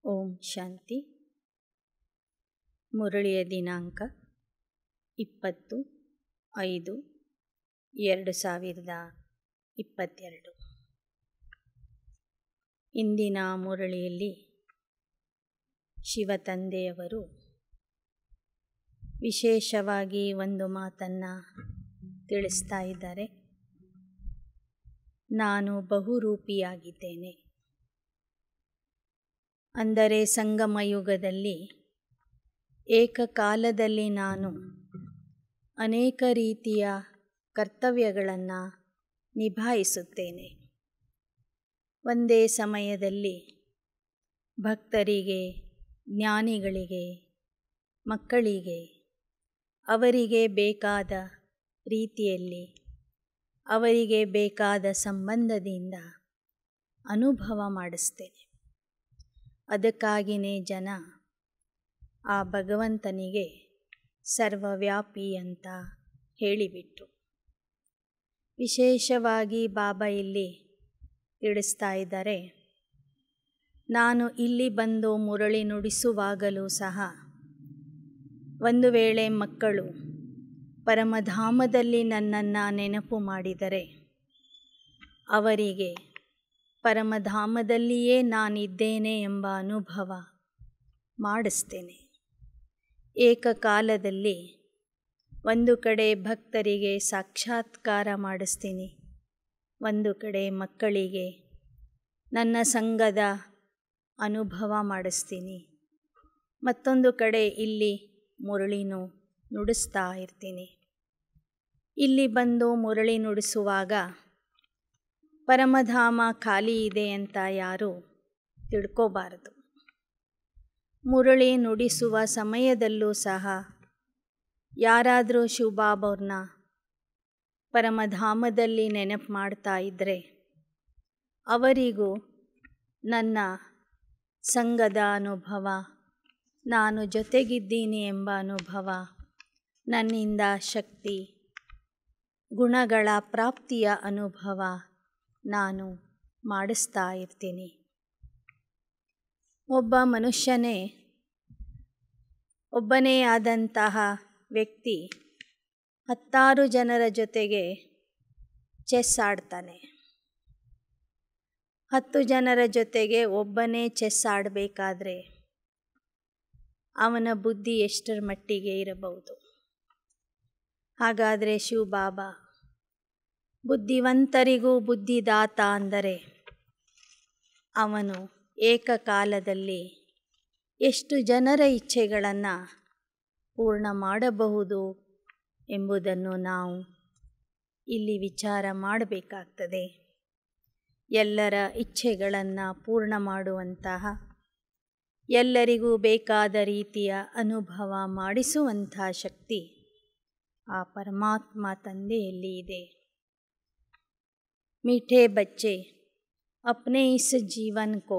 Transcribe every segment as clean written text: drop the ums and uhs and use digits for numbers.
ಓಂ ಶಾಂತಿ. ಮುರಳಿಯ ದಿನಾಂಕ 20/5/2022. ಇಂದಿನ ಮುರಳಿಯಲ್ಲಿ ಶಿವತಂದೆಯವರು ವಿಶೇಷವಾಗಿ ಒಂದು ಮಾತನ್ನು ತಿಳಿಸ್ತಾ ಇದ್ದಾರೆ. ನಾನು ಬಹುರೂಪಿಯಾಗಿದ್ದೇನೆ. ಅಂದರೆ ಸಂಗಮ ಯುಗದಲ್ಲಿ ಏಕಕಾಲದಲ್ಲಿ ನಾನು ಅನೇಕ ರೀತಿಯ ಕರ್ತವ್ಯಗಳನ್ನು ನಿಭಾಯಿಸುತ್ತೇನೆ. ಒಂದೇ ಸಮಯದಲ್ಲಿ ಭಕ್ತರಿಗೆ, ಜ್ಞಾನಿಗಳಿಗೆ, ಮಕ್ಕಳಿಗೆ ಅವರಿಗೆ ಬೇಕಾದ ರೀತಿಯಲ್ಲಿ, ಅವರಿಗೆ ಬೇಕಾದ ಸಂಬಂಧದಿಂದ ಅನುಭವ ಮಾಡಿಸ್ತೇನೆ. ಅದಕ್ಕಾಗಿಯೇ ಜನ ಆ ಭಗವಂತನಿಗೆ ಸರ್ವವ್ಯಾಪಿ ಅಂತ ಹೇಳಿಬಿಟ್ರು. ವಿಶೇಷವಾಗಿ ಬಾಬಾ ಇಲ್ಲಿ ತಿಳಿಸ್ತಾ ಇದ್ದಾರೆ, ನಾನು ಇಲ್ಲಿ ಬಂದು ಮುರಳಿ ನುಡಿಸುವಾಗಲೂ ಸಹ ಒಂದು ವೇಳೆ ಮಕ್ಕಳು ಪರಮಧಾಮದಲ್ಲಿ ನನ್ನನ್ನು ನೆನಪು ಮಾಡಿದರೆ ಅವರಿಗೆ ಪರಮಧಾಮದಲ್ಲಿಯೇ ನಾನಿದ್ದೇನೆ ಎಂಬ ಅನುಭವ ಮಾಡಿಸ್ತೇನೆ. ಏಕಕಾಲದಲ್ಲಿ ಒಂದು ಕಡೆ ಭಕ್ತರಿಗೆ ಸಾಕ್ಷಾತ್ಕಾರ ಮಾಡಿಸ್ತೀನಿ, ಒಂದು ಕಡೆ ಮಕ್ಕಳಿಗೆ ನನ್ನ ಸಂಘದ ಅನುಭವ ಮಾಡಿಸ್ತೀನಿ, ಮತ್ತೊಂದು ಕಡೆ ಇಲ್ಲಿ ಮುರಳಿನೂ ನುಡಿಸ್ತಾ ಇರ್ತೀನಿ. ಇಲ್ಲಿ ಬಂದು ಮುರಳಿ ನುಡಿಸುವಾಗ ಪರಮಧಾಮ ಖಾಲಿ ಇದೆ ಅಂತ ಯಾರೂ ತಿಳ್ಕೋಬಾರದು. ಮುರಳಿ ನುಡಿಸುವ ಸಮಯದಲ್ಲೂ ಸಹ ಯಾರಾದರೂ ಶಿವಬಾಬಾವ್ರನ್ನ ಪರಮಧಾಮದಲ್ಲಿ ನೆನಪು ಮಾಡ್ತಾ ಇದ್ದರೆ ಅವರಿಗೂ ನನ್ನ ಸಂಘದ ಅನುಭವ, ನಾನು ಜೊತೆಗಿದ್ದೀನಿ ಎಂಬ ಅನುಭವ, ನನ್ನಿಂದ ಶಕ್ತಿ ಗುಣಗಳ ಪ್ರಾಪ್ತಿಯ ಅನುಭವ ನಾನು ಮಾಡಿಸ್ತಾ ಇರ್ತೀನಿ. ಒಬ್ಬ ಮನುಷ್ಯನೇ, ಒಬ್ಬನೇ ಆದಂತಹ ವ್ಯಕ್ತಿ 10 ಜನರ ಜೊತೆಗೆ ಚೆಸ್ ಆಡ್ತಾನೆ. 10 ಜನರ ಜೊತೆಗೆ ಒಬ್ಬನೇ ಚೆಸ್ ಆಡಬೇಕಾದ್ರೆ ಅವನ ಬುದ್ಧಿ ಎಷ್ಟರ ಮಟ್ಟಿಗೆ ಇರಬಹುದು? ಹಾಗಾದರೆ ಶಿವಬಾಬಾ ಬುದ್ಧಿವಂತರಿಗೂ ಬುದ್ಧಿದಾತ ಅಂದರೆ ಅವನು ಏಕಕಾಲದಲ್ಲಿ ಎಷ್ಟು ಜನರ ಇಚ್ಛೆಗಳನ್ನು ಪೂರ್ಣ ಮಾಡಬಹುದು ಎಂಬುದನ್ನು ನಾವು ಇಲ್ಲಿ ವಿಚಾರ ಮಾಡಬೇಕಾಗ್ತದೆ. ಎಲ್ಲರ ಇಚ್ಛೆಗಳನ್ನು ಪೂರ್ಣ ಮಾಡುವಂತಹ, ಎಲ್ಲರಿಗೂ ಬೇಕಾದ ರೀತಿಯ ಅನುಭವ ಮಾಡಿಸುವಂಥ ಶಕ್ತಿ ಆ ಪರಮಾತ್ಮ ತಂದೆಯಲ್ಲಿ ಇದೆ. मीठे बच्चे, अपने इस जीवन को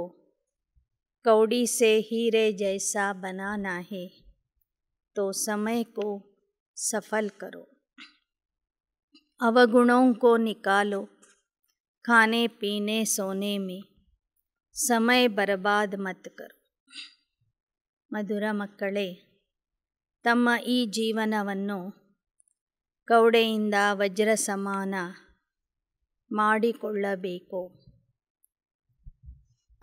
कौड़ी से हीरे जैसा बनाना है तो समय को सफल करो. अवगुणों को निकालो, खाने पीने सोने में समय बर्बाद मत करो. ಮಧುರ ಮಕ್ಕಳೇ, ತಮ್ಮ ಈ ಜೀವನವನ್ನು ಕೌಡೆಯಿಂದ ವಜ್ರ ಸಮಾನ ಮಾಡಿಕೊಳ್ಳಬೇಕು.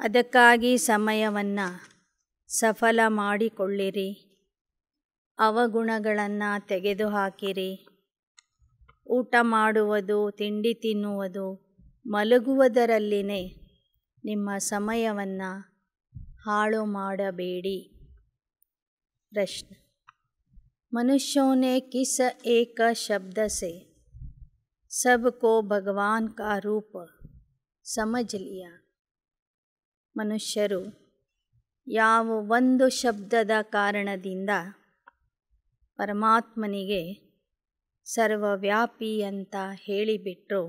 ಅದಕ್ಕಾಗಿ ಸಮಯವನ್ನು ಸಫಲ ಮಾಡಿಕೊಳ್ಳಿರಿ. ಅವಗುಣಗಳನ್ನು ತೆಗೆದುಹಾಕಿರಿ. ಊಟ ಮಾಡುವುದು, ತಿಂಡಿ ತಿನ್ನುವುದು, ಮಲಗುವುದರಲ್ಲಿನೇ ನಿಮ್ಮ ಸಮಯವನ್ನು ಹಾಳು ಮಾಡಬೇಡಿ. ಪ್ರಶ್ನೆ: मनुष्यों ने किस एक शब्द से सबको भगवान का रूप समझ लिया? ಮನುಷ್ಯರು ಯಾವ ಒಂದು ಶಬ್ದದ ಕಾರಣದಿಂದ ಪರಮಾತ್ಮನಿಗೆ ಸರ್ವವ್ಯಾಪಿ ಅಂತ ಹೇಳಿಬಿಟ್ರು?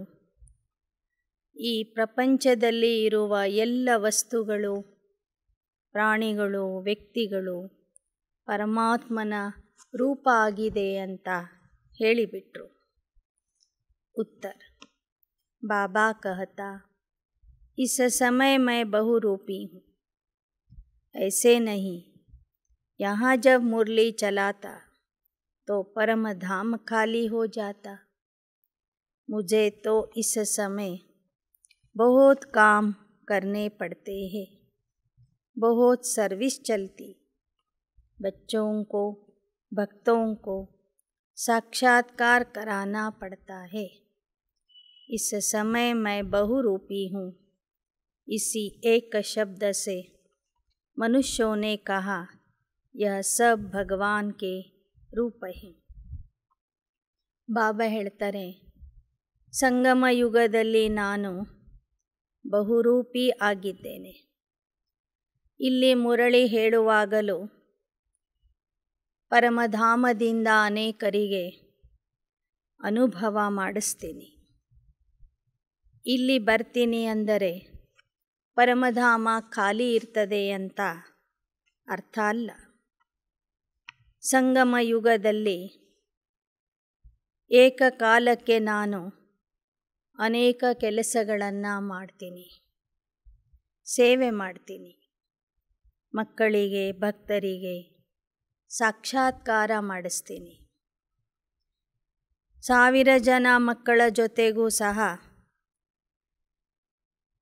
ಈ ಪ್ರಪಂಚದಲ್ಲಿ ಇರುವ ಎಲ್ಲ ವಸ್ತುಗಳು, ಪ್ರಾಣಿಗಳು, ವ್ಯಕ್ತಿಗಳು ಪರಮಾತ್ಮನ ರೂಪ ಆಗಿದೆ ಅಂತ ಹೇಳಿಬಿಟ್ರು. उत्तर: बाबा कहता, इस समय मैं बहुरूपी हूँ. ऐसे नहीं। यहाँ जब मुरली चलाता तो परम धाम खाली हो जाता। मुझे तो इस समय बहुत काम करने पड़ते हैं, बहुत सर्विस चलती। बच्चों को, भक्तों को साक्षात्कार कराना पड़ता है। इस समय मैं बहुरूपी हूँ। इसी एक शब्द से मनुष्यों ने कहा यह सब भगवान के ರೂಪ ಬಾಬಾ ಹೇಳ್ತಾರೆ, ಸಂಗಮ ಯುಗದಲ್ಲಿ ನಾನು ಬಹುರೂಪಿ ಆಗಿದ್ದೇನೆ. ಇಲ್ಲಿ ಮುರಳಿ ಹೇಳುವಾಗಲೂ ಪರಮಧಾಮದಿಂದ ಅನೇಕರಿಗೆ ಅನುಭವ ಮಾಡಿಸ್ತೀನಿ. ಇಲ್ಲಿ ಬರ್ತೀನಿ ಅಂದರೆ ಪರಮಧಾಮ ಖಾಲಿ ಇರ್ತದೆ ಅಂತ ಅರ್ಥ ಅಲ್ಲ. ಸಂಗಮ ಯುಗದಲ್ಲಿ ಏಕಕಾಲಕ್ಕೆ ನಾನು ಅನೇಕ ಕೆಲಸಗಳನ್ನು ಮಾಡ್ತೀನಿ, ಸೇವೆ ಮಾಡ್ತೀನಿ. ಮಕ್ಕಳಿಗೆ, ಭಕ್ತರಿಗೆ ಸಾಕ್ಷಾತ್ಕಾರ ಮಾಡಿಸ್ತೀನಿ. 1000 ಜನ ಮಕ್ಕಳ ಜೊತೆಗೂ ಸಹ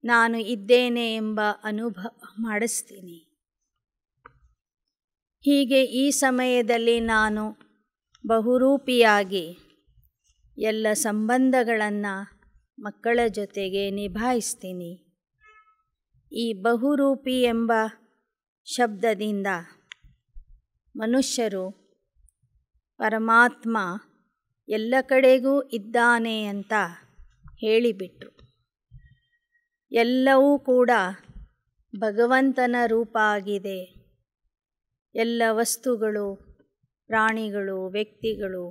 ನಾನು ಇದ್ದೇನೆ ಎಂಬ ಅನುಭವ ಮಾಡಿಸ್ತೀನಿ. ಹೀಗೆ ಈ ಸಮಯದಲ್ಲಿ ನಾನು ಬಹುರೂಪಿಯಾಗಿ ಎಲ್ಲ ಸಂಬಂಧಗಳನ್ನು ಮಕ್ಕಳ ಜೊತೆಗೆ ನಿಭಾಯಿಸ್ತೀನಿ. ಈ ಬಹುರೂಪಿ ಎಂಬ ಶಬ್ದದಿಂದ ಮನುಷ್ಯರು ಪರಮಾತ್ಮ ಎಲ್ಲ ಕಡೆಗೂ ಇದ್ದಾನೆ ಅಂತ ಹೇಳಿಬಿಟ್ರು. ಎಲ್ಲವೂ ಕೂಡ ಭಗವಂತನ ರೂಪ ಆಗಿದೆ. ಎಲ್ಲ ವಸ್ತುಗಳು, ಪ್ರಾಣಿಗಳು, ವ್ಯಕ್ತಿಗಳು,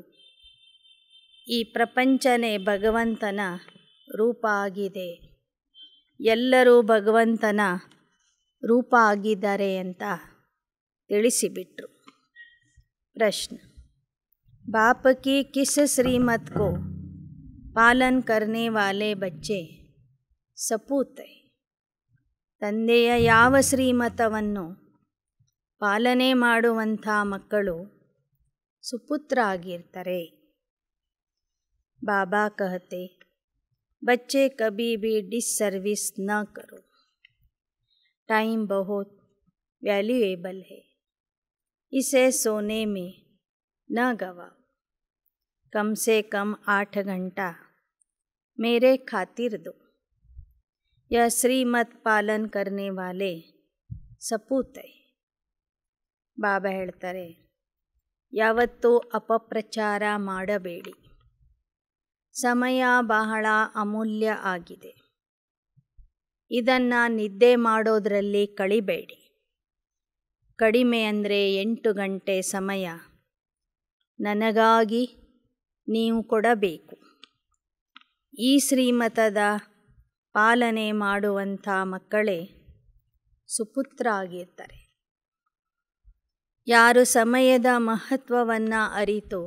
ಈ ಪ್ರಪಂಚನೇ ಭಗವಂತನ ರೂಪ ಆಗಿದೆ. ಎಲ್ಲರೂ ಭಗವಂತನ ರೂಪ ಆಗಿದ್ದಾರೆ ಅಂತ ತಿಳಿಸಿಬಿಟ್ರು. ಪ್ರಶ್ನೆ: बाप की किस श्रीमत को पालन करने वाले बच्चे सपूत है? ತಂದೆಯ ಯಾವ ಶ್ರೀಮತವನ್ನು ಪಾಲನೆ ಮಾಡುವಂಥ ಮಕ್ಕಳು ಸುಪುತ್ರ ಆಗಿರ್ತಾರೆ. बाबा कहते, बच्चे कभी भी डिससर्विस न करो. टाइम बहुत वैल्यूएबल है, इसे सोने में न गवाओ. कम से कम 8 घंटा मेरे खातिर दो. यह श्रीमत पालन करने वाले सपूत है. ಬಾಬಾ ಹೇಳ್ತಾರೆ, ಯಾವತ್ತೂ ಅಪಪ್ರಚಾರ ಮಾಡಬೇಡಿ. ಸಮಯ ಬಹಳ ಅಮೂಲ್ಯ ಆಗಿದೆ. ಇದನ್ನು ನಿದ್ದೆ ಮಾಡೋದರಲ್ಲಿ ಕಳಿಬೇಡಿ. ಕಡಿಮೆ ಅಂದರೆ 8 ಗಂಟೆ ಸಮಯ ನನಗಾಗಿ ನೀವು ಕೊಡಬೇಕು. ಈ ಶ್ರೀಮತದ ಪಾಲನೆ ಮಾಡುವಂಥ ಮಕ್ಕಳೇ ಸುಪುತ್ರ ಆಗಿರ್ತಾರೆ. ಯಾರು ಸಮಯದ ಮಹತ್ವವನ್ನು ಅರಿತು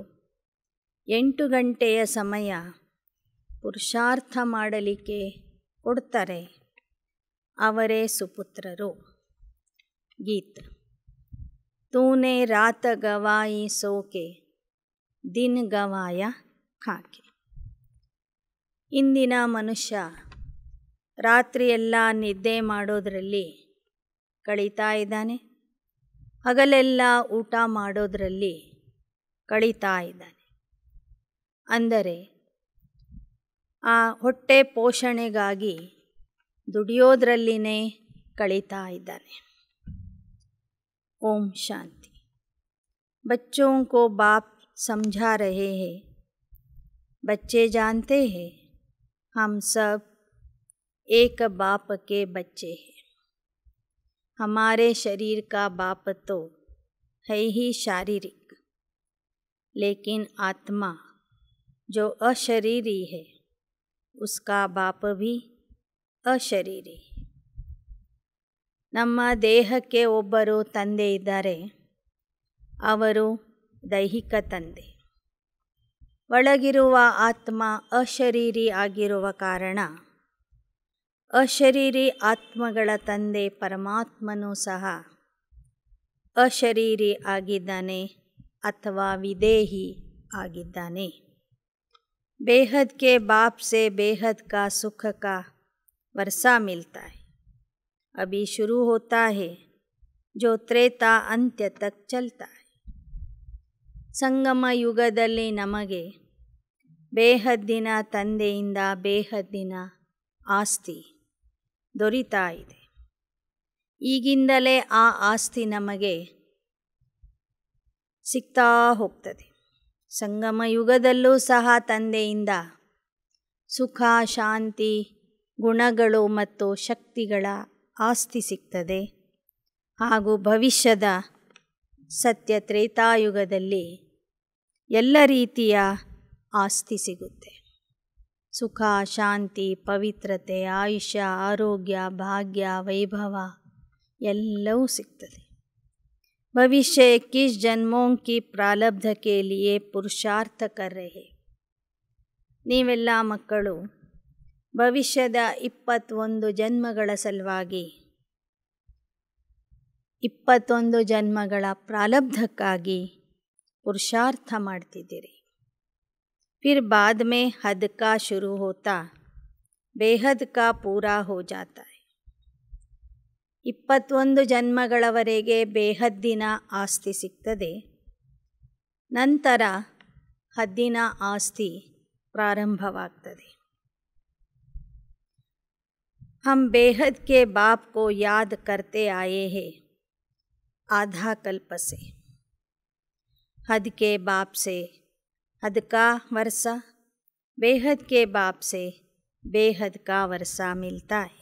8 ಗಂಟೆಯ ಸಮಯ ಪುರುಷಾರ್ಥ ಮಾಡಲಿಕ್ಕೆ ಕೊಡ್ತಾರೆ, ಅವರೇ ಸುಪುತ್ರರು. ಗೀತ್: ತೂನೆ ರಾತ ಗವಾಯಿ ಸೋಕೆ ದಿನ ಗವಾಯ ಖಾಕೆ. ಇಂದಿನ ಮನುಷ್ಯ ರಾತ್ರಿಯೆಲ್ಲ ನಿದ್ದೆ ಮಾಡೋದರಲ್ಲಿ ಕಳೀತಾ ಇದ್ದಾನೆ, ಹಗಲೆಲ್ಲ ಊಟ ಮಾಡೋದರಲ್ಲಿ ಕಳೀತಾ ಇದ್ದಾನೆ. ಅಂದರೆ ಆ ಹೊಟ್ಟೆ ಪೋಷಣೆಗಾಗಿ ದುಡಿಯೋದ್ರಲ್ಲಿನೇ ಕಳೀತಾ ಇದ್ದಾನೆ. ಓಂ ಶಾಂತಿ. बच्चों को बाप समझा रहे हैं. बच्चे जानते हैं हम सब एक बाप के बच्चे हैं. हमारे शरीर का बाप तो है ही शारीरिक, लेकिन आत्मा जो अशरीरी है उसका बाप भी ಅಶರೀರಿ. ನಮ್ಮ ದೇಹಕ್ಕೆ ಒಬ್ಬರು ತಂದೆ ಇದ್ದಾರೆ, ಅವರು ದೈಹಿಕ ತಂದೆ. ಒಳಗಿರುವ ಆತ್ಮ ಅಶರೀರಿ ಆಗಿರುವ ಕಾರಣ ಅಶರೀರಿ ಆತ್ಮಗಳ ತಂದೆ ಪರಮಾತ್ಮನೂ ಸಹ ಅಶರೀರಿ ಆಗಿದ್ದಾನೆ ಅಥವಾ ವಿದೇಹಿ ಆಗಿದ್ದಾನೆ। बेहद के बाप से बेहद का सुख का वर्षा मिलता है। अभी शुरू होता है जो त्रेता अंत्य तक चलता है। ಸಂಗಮ ಯುಗದಲ್ಲಿ ನಮಗೆ ಬೇಹದ್ದಿನ ತಂದೆಯಿಂದ ಬೇಹದ್ದಿನ ಆಸ್ತಿ ದೊರೀತಾ ಇದೆ। ಈಗಿಂದಲೇ ಆ ಆಸ್ತಿ ನಮಗೆ ಸಿಗ್ತಾ ಹೋಗ್ತದೆ। ಸಂಗಮ ಯುಗದಲ್ಲೂ ಸಹ ತಂದೆಯಿಂದ ಸುಖ, ಶಾಂತಿ, ಗುಣಗಳು ಮತ್ತು ಶಕ್ತಿಗಳ ಆಸ್ತಿ ಸಿಗ್ತದೆ। ಹಾಗೂ ಭವಿಷ್ಯದ ಸತ್ಯ ತ್ರೇತಾಯುಗದಲ್ಲಿ ಎಲ್ಲ ರೀತಿಯ ಆಸ್ತಿ ಸಿಗುತ್ತೆ। ಸುಖ, ಶಾಂತಿ, ಪವಿತ್ರತೆ, ಆಯುಷ್ಯ, ಆರೋಗ್ಯ, ಭಾಗ್ಯ, ವೈಭವ ಎಲ್ಲವೂ ಸಿಗ್ತದೆ। भविष्य 21 जन्मों की प्रारब्ध के लिए पुरुषार्थ कर रहे। ನೀವೆಲ್ಲ ಮಕ್ಕಳು ಭವಿಷ್ಯದ 21 ಜನ್ಮಗಳ ಸಲುವಾಗಿ 21 ಜನ್ಮಗಳ ಪ್ರಾರಬ್ಧಕ್ಕಾಗಿ पुरुषार्थ ಮಾಡ್ತಿದ್ದೀರಿ। फिर बाद में हद का शुरू होता बेहद का पूरा हो जाता है। 21 ಜನ್ಮಗಳವರೆಗೆ ಬೇಹದ್ದಿನ ಆಸ್ತಿ ಸಿಗ್ತದೆ। ನಂತರ ಹದ್ದಿನ ಆಸ್ತಿ ಪ್ರಾರಂಭವಾಗ್ತದೆ। हम बेहद के बाप को याद करते आए हैं आधा कल्प से। हद के बाप से हद का वर्षा, बेहद के बाप से बेहद का वर्षा मिलता है।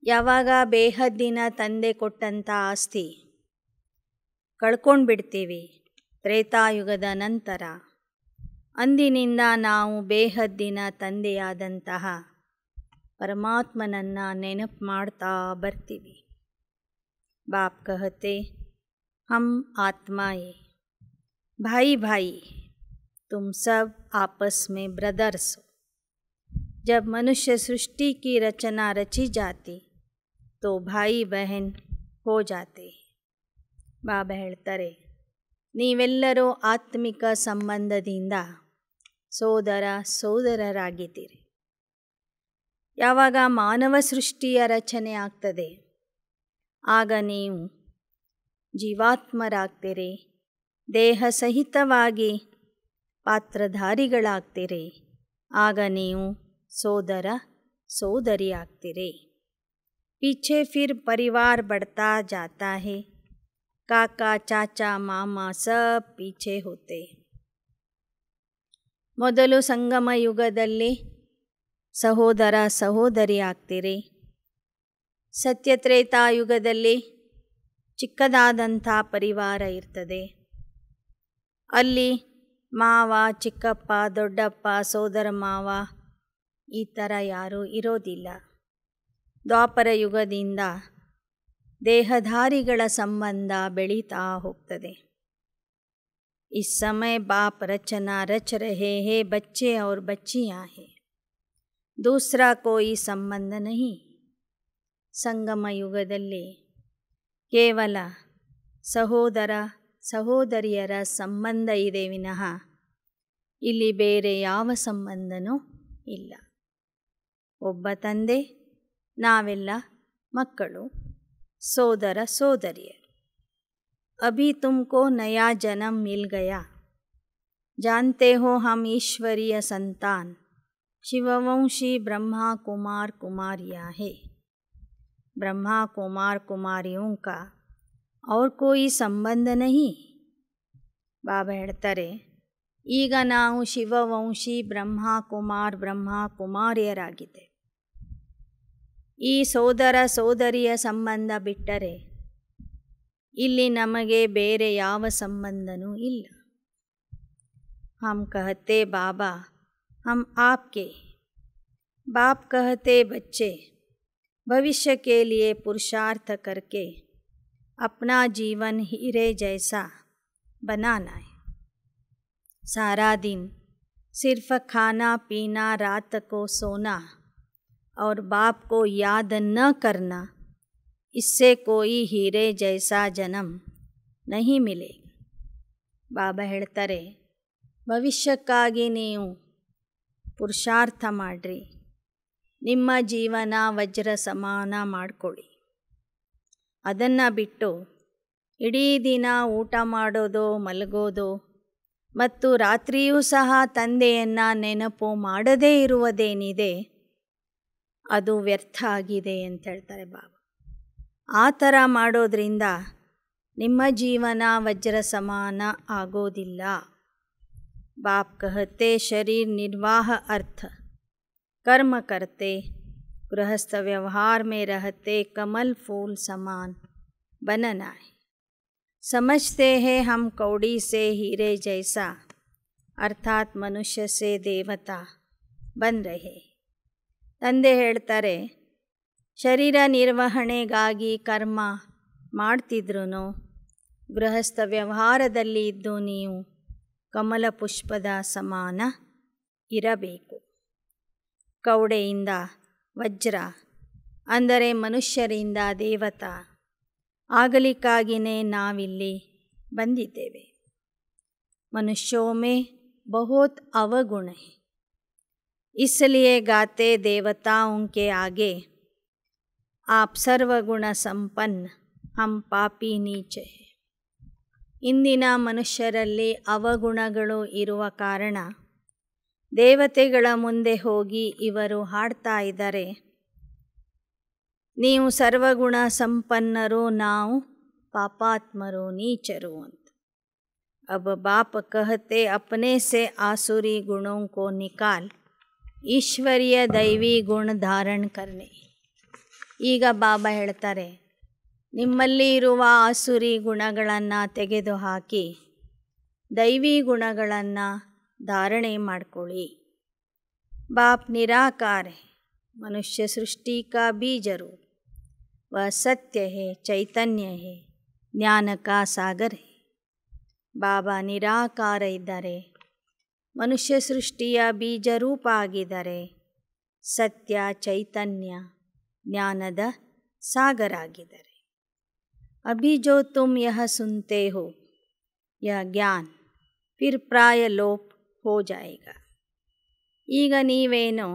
ಯಾವಾಗ ಬೇಹದ್ದಿನ ತಂದೆ ಕೊಟ್ಟಂಥ ಆಸ್ತಿ ಕಳ್ಕೊಂಡು ಬಿಡ್ತೀವಿ ತ್ರೇತಾಯುಗದ ನಂತರ, ಅಂದಿನಿಂದ ನಾವು ಬೇಹದ್ದಿನ ತಂದೆಯಾದಂತಹ ಪರಮಾತ್ಮನನ್ನು ನೆನಪು ಮಾಡ್ತಾ ಬರ್ತೀವಿ। ಬಾಪ್ ಕಹತೆ ಹಮ್ ಆತ್ಮಾಯೇ ಭಾಯಿ ಭಾಯಿ ತುಮ್ ಸಬ್ आपस में ब्रदर्स हो। जब मनुष्य सृष्टि की रचना रची जाती तो भाई बहन हो जाते। ಬಾಬಾ ಹೇಳ್ತಾರೆ, ನೀವೆಲ್ಲರೂ ಆತ್ಮಿಕ ಸಂಬಂಧದಿಂದ ಸೋದರ ಸೋದರರಾಗಿದ್ದೀರಿ। ಯಾವಾಗ ಮಾನವ ಸೃಷ್ಟಿಯ ರಚನೆ ಆಗ್ತದೆ ಆಗ ನೀವು ಜೀವಾತ್ಮರಾಗ್ತೀರಿ, ದೇಹ ಸಹಿತವಾಗಿ ಪಾತ್ರಧಾರಿಗಳಾಗ್ತೀರಿ। ಆಗ ನೀವು ಸೋದರ ಸೋದರಿ ಆಗ್ತೀರಿ। पीछे फिर परिवार बढ़ता जाता है। काका, चाचा, मामा सब पीछे होते। ಮೊದಲು ಸಂಗಮ ಯುಗದಲ್ಲಿ ಸಹೋದರ ಸಹೋದರಿ ಆಗ್ತೀರಿ। ಸತ್ಯತ್ರೇತಾಯುಗದಲ್ಲಿ ಚಿಕ್ಕದಾದಂಥ ಪರಿವಾರ ಇರ್ತದೆ। ಅಲ್ಲಿ ಮಾವ, ಚಿಕ್ಕಪ್ಪ, ದೊಡ್ಡಪ್ಪ, ಸೋದರ ಮಾವ ಈ ಥರ ಯಾರೂ ಇರೋದಿಲ್ಲ। ದ್ವಾಪರ ಯುಗದಿಂದ ದೇಹಧಾರಿಗಳ ಸಂಬಂಧ ಬೆಳೀತಾ ಹೋಗ್ತದೆ। इस समय बाप रचना रच रहे हैं, बच्चे और बच्चियां हैं, दूसरा कोई संबंध नहीं। ಸಂಗಮ ಯುಗದಲ್ಲಿ ಕೇವಲ ಸಹೋದರ ಸಹೋದರಿಯರ ಸಂಬಂಧ ಇದೆ ವಿನಃ ಇಲ್ಲಿ ಬೇರೆ ಯಾವ ಸಂಬಂಧನೂ ಇಲ್ಲ। ಒಬ್ಬ ತಂದೆ, ನಾವೆಲ್ಲ ಮಕ್ಕಳು, ಸೋದರ ಸೋದರಿಯರು। अभी तुमको नया जन्म मिल गया। जानते हो हम ईश्वरीय संतान शिववंशी ब्रह्मा कुमार कुमारियाँ हैं। ब्रह्मा कुमार कुमारियों का और कोई संबंध नहीं। ಬಾಬಾ ಹೇಳ್ತಾರೆ, ಈಗ ನಾವು ಶಿವವಂಶಿ ಬ್ರಹ್ಮ ಕುಮಾರಿಯರಾಗಿದೆ। ಈ ಸೋದರ ಸೋದರಿಯ ಸಂಬಂಧ ಬಿಟ್ಟರೆ ಇಲ್ಲಿ ನಮಗೆ ಬೇರೆ ಯಾವ ಸಂಬಂಧನೂ ಇಲ್ಲ। हम कहते बाबा हम आपके। बाप कहते बच्चे भविष्य के लिए पुरुषार्थ करके अपना जीवन हीरे जैसा बनाना है। सारा दिन सिर्फ खाना पीना, रात को सोना और बाप को याद न करना, इससे कोई हीरे जैसा जन्म नहीं मिलेगा. ಬಾಬಾ ಹೇಳ್ತಾರೆ, ಭವಿಷ್ಯಕ್ಕಾಗಿ ನೀವು ಪುರುಷಾರ್ಥ ಮಾಡಿರಿ, ನಿಮ್ಮ ಜೀವನ ವಜ್ರ ಸಮಾನ ಮಾಡಿಕೊಳ್ಳಿ. ಅದನ್ನು ಬಿಟ್ಟು ಇಡೀ ದಿನ ಊಟ ಮಾಡೋದು, ಮಲಗೋದು ಮತ್ತು ರಾತ್ರಿಯೂ ಸಹ ತಂದೆಯನ್ನು ನೆನಪು ಮಾಡದೇ ಇರುವುದೇನಿದೆ ಅದು ವ್ಯರ್ಥ ಆಗಿದೆ ಅಂತ ಹೇಳ್ತಾರೆ ಬಾಬಾ. ಆ ಥರ ಮಾಡೋದ್ರಿಂದ ನಿಮ್ಮ ಜೀವನ ವಜ್ರ ಸಮಾನ ಆಗೋದಿಲ್ಲ. बाप कहते शरीर निर्वाह अर्थ कर्म करते, गृहस्थ व्यवहार में रहते कमल फूल समान बनना है. समझते हैं हम कौड़ी से हीरे जैसा, अर्थात मनुष्य से देवता बन रहे. ತಂದೆ ಹೇಳ್ತಾರೆ, ಶರೀರ ನಿರ್ವಹಣೆಗಾಗಿ ಕರ್ಮ ಮಾಡ್ತಿದ್ರೂ ಗೃಹಸ್ಥ ವ್ಯವಹಾರದಲ್ಲಿ ಇದ್ದು ನೀವು ಕಮಲ ಪುಷ್ಪದ ಸಮಾನ ಇರಬೇಕು. ಕೌಡೆಯಿಂದ ವಜ್ರ ಅಂದರೆ ಮನುಷ್ಯರಿಂದ ದೇವತಾ ಆಗಲಿಕ್ಕಾಗಿಯೇ ನಾವಿಲ್ಲಿ ಬಂದಿದ್ದೇವೆ. ಮನುಷ್ಯೋं में बहुत अवगुण है, इसलिए गाते देवताओं के आगे आप सर्वगुण संपन्न, हम पापी नीच है. ಇಂದಿನ ಮನುಷ್ಯರಲ್ಲಿ ಅವಗುಣಗಳು ಇರುವ ಕಾರಣ ದೇವತೆಗಳ ಮುಂದೆ ಹೋಗಿ ಇವರು ಹಾಡ್ತಾ ಇದ್ದಾರೆ, ನೀವು ಸರ್ವಗುಣ ಸಂಪನ್ನರು, ನಾವು ಪಾಪಾತ್ಮರು, ನೀಚರು ಅಂತ. अब बाप कहते अपने से आसुरी गुणों को निकाल ईश्वरीय दैवी गुण धारण करने. ಈಗ ಬಾಬಾ ಹೇಳ್ತಾರೆ, ನಿಮ್ಮಲ್ಲಿ ಇರುವ ಆಸುರಿ ಗುಣಗಳನ್ನು ತೆಗೆದುಹಾಕಿ ದೈವಿ ಗುಣಗಳನ್ನು धारणे ಮಾಡ್ಕೊಳ್ಳಿ. बाप निराकार है, मनुष्य सृष्टि का बीज रूप, वह सत्य है, चैतन्य है, ज्ञान का सागर है. ಬಾಬಾ ನಿರಾಕಾರ ಇದ್ದಾರೆ, ಮನುಷ್ಯ ಸೃಷ್ಟಿಯ ಬೀಜ ರೂಪ ಆಗಿದ್ದಾರೆ, ಸತ್ಯ, ಚೈತನ್ಯ, ಜ್ಞಾನದ ಸಾಗರ ಆಗಿದ್ದಾರೆ. अभी जो तुम यह सुनते हो यह ज्ञान फिर प्राय लोप हो जाएगा. ಈಗ ನೀವೇನು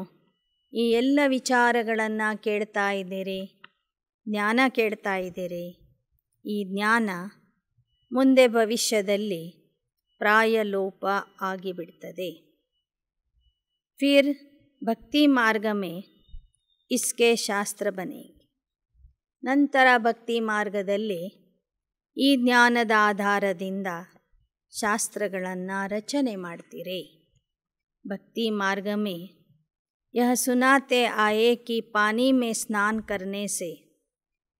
ಈ ಎಲ್ಲ ವಿಚಾರಗಳನ್ನು ಕೇಳ್ತಾ ಇದ್ದೀರಿ, ಜ್ಞಾನ ಕೇಳ್ತಾ ಇದ್ದೀರಿ. ಈ ಜ್ಞಾನ ಮುಂದೆ ಭವಿಷ್ಯದಲ್ಲಿ ಪ್ರಾಯ ಲೋಪ ಆಗಿಬಿಡ್ತದೆ. फिर भक्ति मार्ग में इसके शास्त्र बनेंगे. ನಂತರ ಭಕ್ತಿ ಮಾರ್ಗದಲ್ಲಿ ಈ ಜ್ಞಾನದ ಆಧಾರದಿಂದ ಶಾಸ್ತ್ರಗಳನ್ನು ರಚನೆ ಮಾಡ್ತೀರಿ. भक्ति मार्ग में यह सुनाते आए कि पानी में स्नान करने से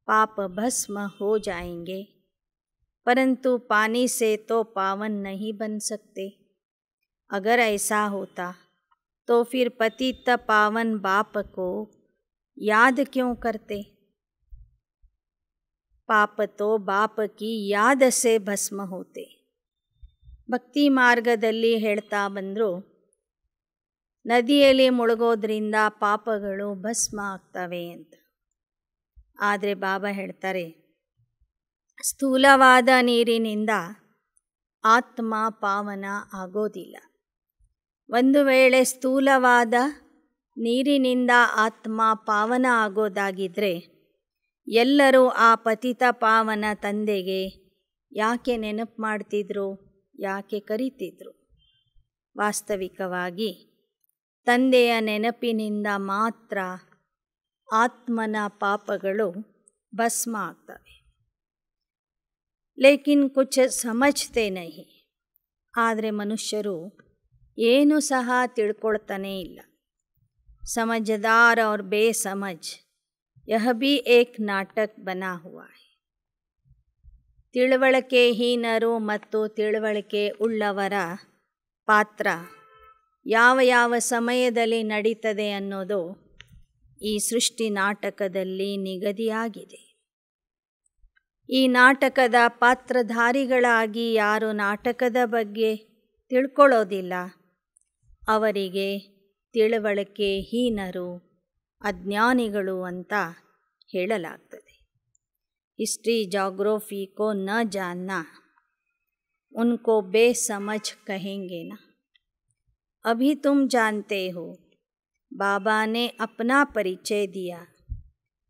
पाप भस्म हो जाएंगे, परंतु पानी से तो पावन नहीं बन सकते. अगर ऐसा होता तो फिर पतित पावन बाप को याद क्यों करते. पाप तो बाप की याद से भस्म होते. ಭಕ್ತಿ ಮಾರ್ಗದಲ್ಲಿ ಹೇಳ್ತಾ ಬಂದರು, ನದಿಯಲ್ಲಿ ಮುಳುಗೋದ್ರಿಂದ ಪಾಪಗಳು ಭಸ್ಮ ಆಗ್ತವೆ ಅಂತ. ಆದರೆ ಬಾಬಾ ಹೇಳ್ತಾರೆ, ಸ್ಥೂಲವಾದ ನೀರಿನಿಂದ ಆತ್ಮ ಪಾವನ ಆಗೋದಿಲ್ಲ. ಒಂದು ವೇಳೆ ಸ್ಥೂಲವಾದ ನೀರಿನಿಂದ ಆತ್ಮ ಪಾವನ ಆಗೋದಾಗಿದ್ದರೆ ಎಲ್ಲರೂ ಆ ಪತಿತ ಪಾವನ ತಂದೆಗೆ ಯಾಕೆ ನೆನಪು ಮಾಡ್ತಿದ್ರು, ಯಾಕೆ ಕರೀತಿದ್ರು. ವಾಸ್ತವಿಕವಾಗಿ ತಂದೆಯ ನೆನಪಿನಿಂದ ಮಾತ್ರ ಆತ್ಮನ ಪಾಪಗಳು ಭಸ್ಮ ಆಗ್ತವೆ. ಲೇಕಿನ್ ಕುಚ್ ಸಮಜ್ತೆ ನಹಿ. ಆದರೆ ಮನುಷ್ಯರು ಏನೂ ಸಹ ತಿಳ್ಕೊಳ್ತಾನೇ ಇಲ್ಲ. ಸಮಜ್ದಾರ್ और ಬೇಸಮಜ್ यह भी एक नाटक बना हुआ है. ತಿಳುವಳಿಕೆಹೀನರು ಮತ್ತು ತಿಳುವಳಿಕೆ ಉಳ್ಳವರ ಪಾತ್ರ ಯಾವ ಯಾವ ಸಮಯದಲ್ಲಿ ನಡೀತದೆ ಅನ್ನೋದು ಈ ಸೃಷ್ಟಿ ನಾಟಕದಲ್ಲಿ ನಿಗದಿಯಾಗಿದೆ. ಈ ನಾಟಕದ ಪಾತ್ರಧಾರಿಗಳಾಗಿ ಯಾರು ನಾಟಕದ ಬಗ್ಗೆ ತಿಳ್ಕೊಳ್ಳೋದಿಲ್ಲ ಅವರಿಗೆ ತಿಳುವಳಿಕೆಹೀನರು, ಅಜ್ಞಾನಿಗಳು ಅಂತ ಹೇಳಲಾಗ್ತದೆ. हिस्ट्री जोग्राफी को न जानना, उनको बेसमझ कहेंगे ना। अभी तुम जानते हो, बाबा ने अपना परिचय दिया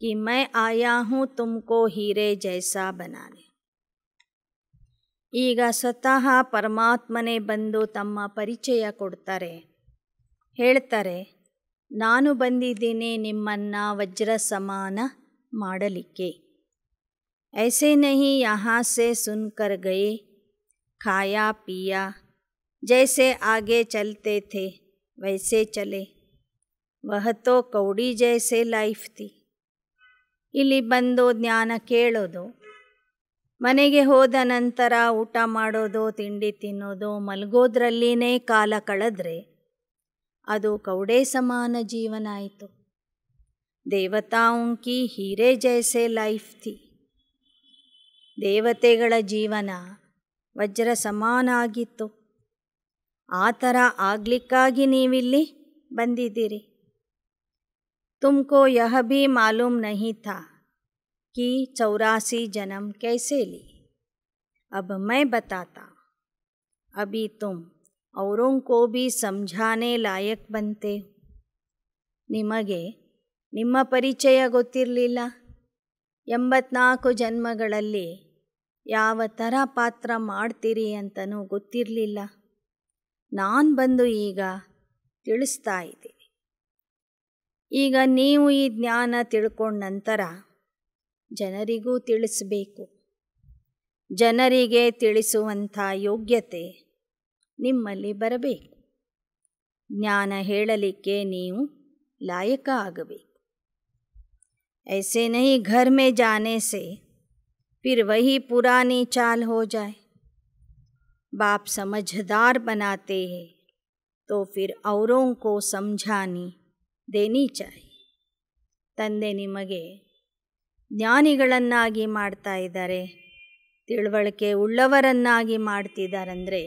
कि मैं आया हूँ तुमको हीरे जैसा बनाने। ಈಗ ಸ್ವತಃ ಪರಮಾತ್ಮನೇ ಬಂದು ತಮ್ಮ ಪರಿಚಯ ಕೊಡ್ತಾರೆ, ಹೇಳ್ತಾರೆ, ನಾನು ಬಂದಿದ್ದೀನಿ ನಿಮ್ಮನ್ನು ವಜ್ರ ಸಮಾನ ಮಾಡಲಿಕ್ಕೆ। ऐसे नहीं यहाँ से सुनकर गए, खाया पिया, जैसे आगे चलते थे वैसे चले, वह तो कौड़ी जैसे लाइफ थी। ಇಲ್ಲಿ ಬಂದು ಜ್ಞಾನ ಕೇಳೋದು, ಮನೆಗೆ ಹೋದ ನಂತರ ಊಟ ಮಾಡೋದು, ತಿಂಡಿ ತಿನ್ನೋದು, ಮಲಗೋದ್ರಲ್ಲಿನೇ ಕಾಲ ಕಳೆದ್ರೆ ಅದು ಕೌಡೆ ಸಮಾನ ಜೀವನ ಆಯಿತು। ದೇವತಾओं की हीरे जैसे लाइफ थी। ದೇವತೆಗಳ ಜೀವನ ವಜ್ರ ಸಮಾನ ಆಗಿತ್ತು। ಆ ಥರ ಆಗಲಿಕ್ಕಾಗಿ ನೀವಿಲ್ಲಿ ಬಂದಿದ್ದೀರಿ। तुमको यह भी मालूम नहीं था कि 84 जन्म कैसे ली। अब मैं बताता, अभी तुम औरों को भी समझाने लायक बनते हो। ನಿಮಗೆ ನಿಮ್ಮ ಪರಿಚಯ ಗೊತ್ತಿರಲಿಲ್ಲ। 84 ಜನ್ಮಗಳಲ್ಲಿ ಯಾವ ಥರ ಪಾತ್ರ ಮಾಡ್ತೀರಿ ಅಂತನೂ ಗೊತ್ತಿರಲಿಲ್ಲ। ನಾನು ಬಂದು ಈಗ ತಿಳಿಸ್ತಾ ಇದ್ದೀನಿ। ಈಗ ನೀವು ಈ ಜ್ಞಾನ ತಿಳ್ಕೊಂಡ ನಂತರ ಜನರಿಗೂ ತಿಳಿಸಬೇಕು। ಜನರಿಗೆ ತಿಳಿಸುವಂಥ ಯೋಗ್ಯತೆ ನಿಮ್ಮಲ್ಲಿ ಬರಬೇಕು। ಜ್ಞಾನ ಹೇಳಲಿಕ್ಕೆ ನೀವು ಲಾಯಕ ಆಗಬೇಕು। ऐसे नहीं घर में जाने से फिर वही पुरानी चाल हो जाए। बाप समझदार बनाते हैं तो फिर औरों को समझानी देनी चाहिए। ತಂದೆ ನಿಮಗೆ ಜ್ಞಾನಿಗಳನ್ನಾಗಿ ಮಾಡ್ತಾ ಇದ್ದಾರೆ, ತಿಳುವಳಿಕೆ ಉಳ್ಳವರನ್ನಾಗಿ ಮಾಡ್ತಿದ್ದಾರಂದರೆ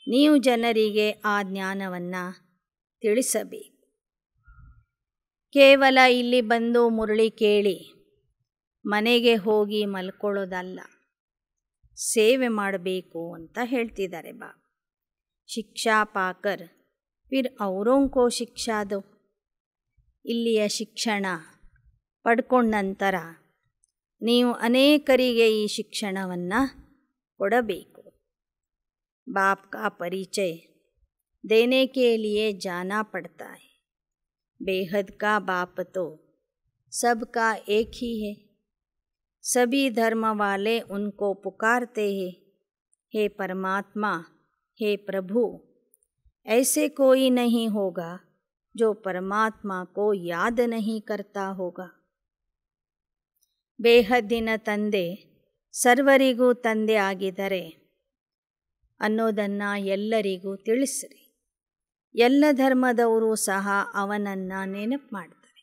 ನೀವು ಜನರಿಗೆ ಆ ಜ್ಞಾನವನ್ನು ತಿಳಿಸಬೇಕು। ಕೇವಲ ಇಲ್ಲಿ ಬಂದು ಮುರಳಿ ಕೇಳಿ ಮನೆಗೆ ಹೋಗಿ ಮಲ್ಕೊಳ್ಳೋದಲ್ಲ, ಸೇವೆ ಮಾಡಬೇಕು ಅಂತ ಹೇಳ್ತಿದ್ದಾರೆ ಬಾಬಾ। ಶಿಕ್ಷಾ ಪಾಕರ್ ಫಿರ್ ಔರೋಂ ಕೋ ಶಿಕ್ಷಾ ದೋ। ಇಲ್ಲಿಯ ಶಿಕ್ಷಣ ಪಡ್ಕೊಂಡ ನಂತರ ನೀವು ಅನೇಕರಿಗೆ ಈ ಶಿಕ್ಷಣವನ್ನು ಕೊಡಬೇಕು। बाप का परिचय देने के लिए जाना पड़ता है। बेहद का बाप तो सबका एक ही है। सभी धर्म वाले उनको पुकारते हैं, हे परमात्मा, हे प्रभु। ऐसे कोई नहीं होगा जो परमात्मा को याद नहीं करता होगा। ಬೇಹದ್ದಿನ ತಂದೆ ಸರ್ವರಿಗೂ ತಂದೆ ಆಗಿದ್ದಾರೆ ಅನ್ನೋದನ್ನು ಎಲ್ಲರಿಗೂ ತಿಳಿಸ್ರಿ। ಎಲ್ಲ ಧರ್ಮದವರು ಸಹ ಅವನನ್ನು ನೆನಪು ಮಾಡ್ತಾರೆ।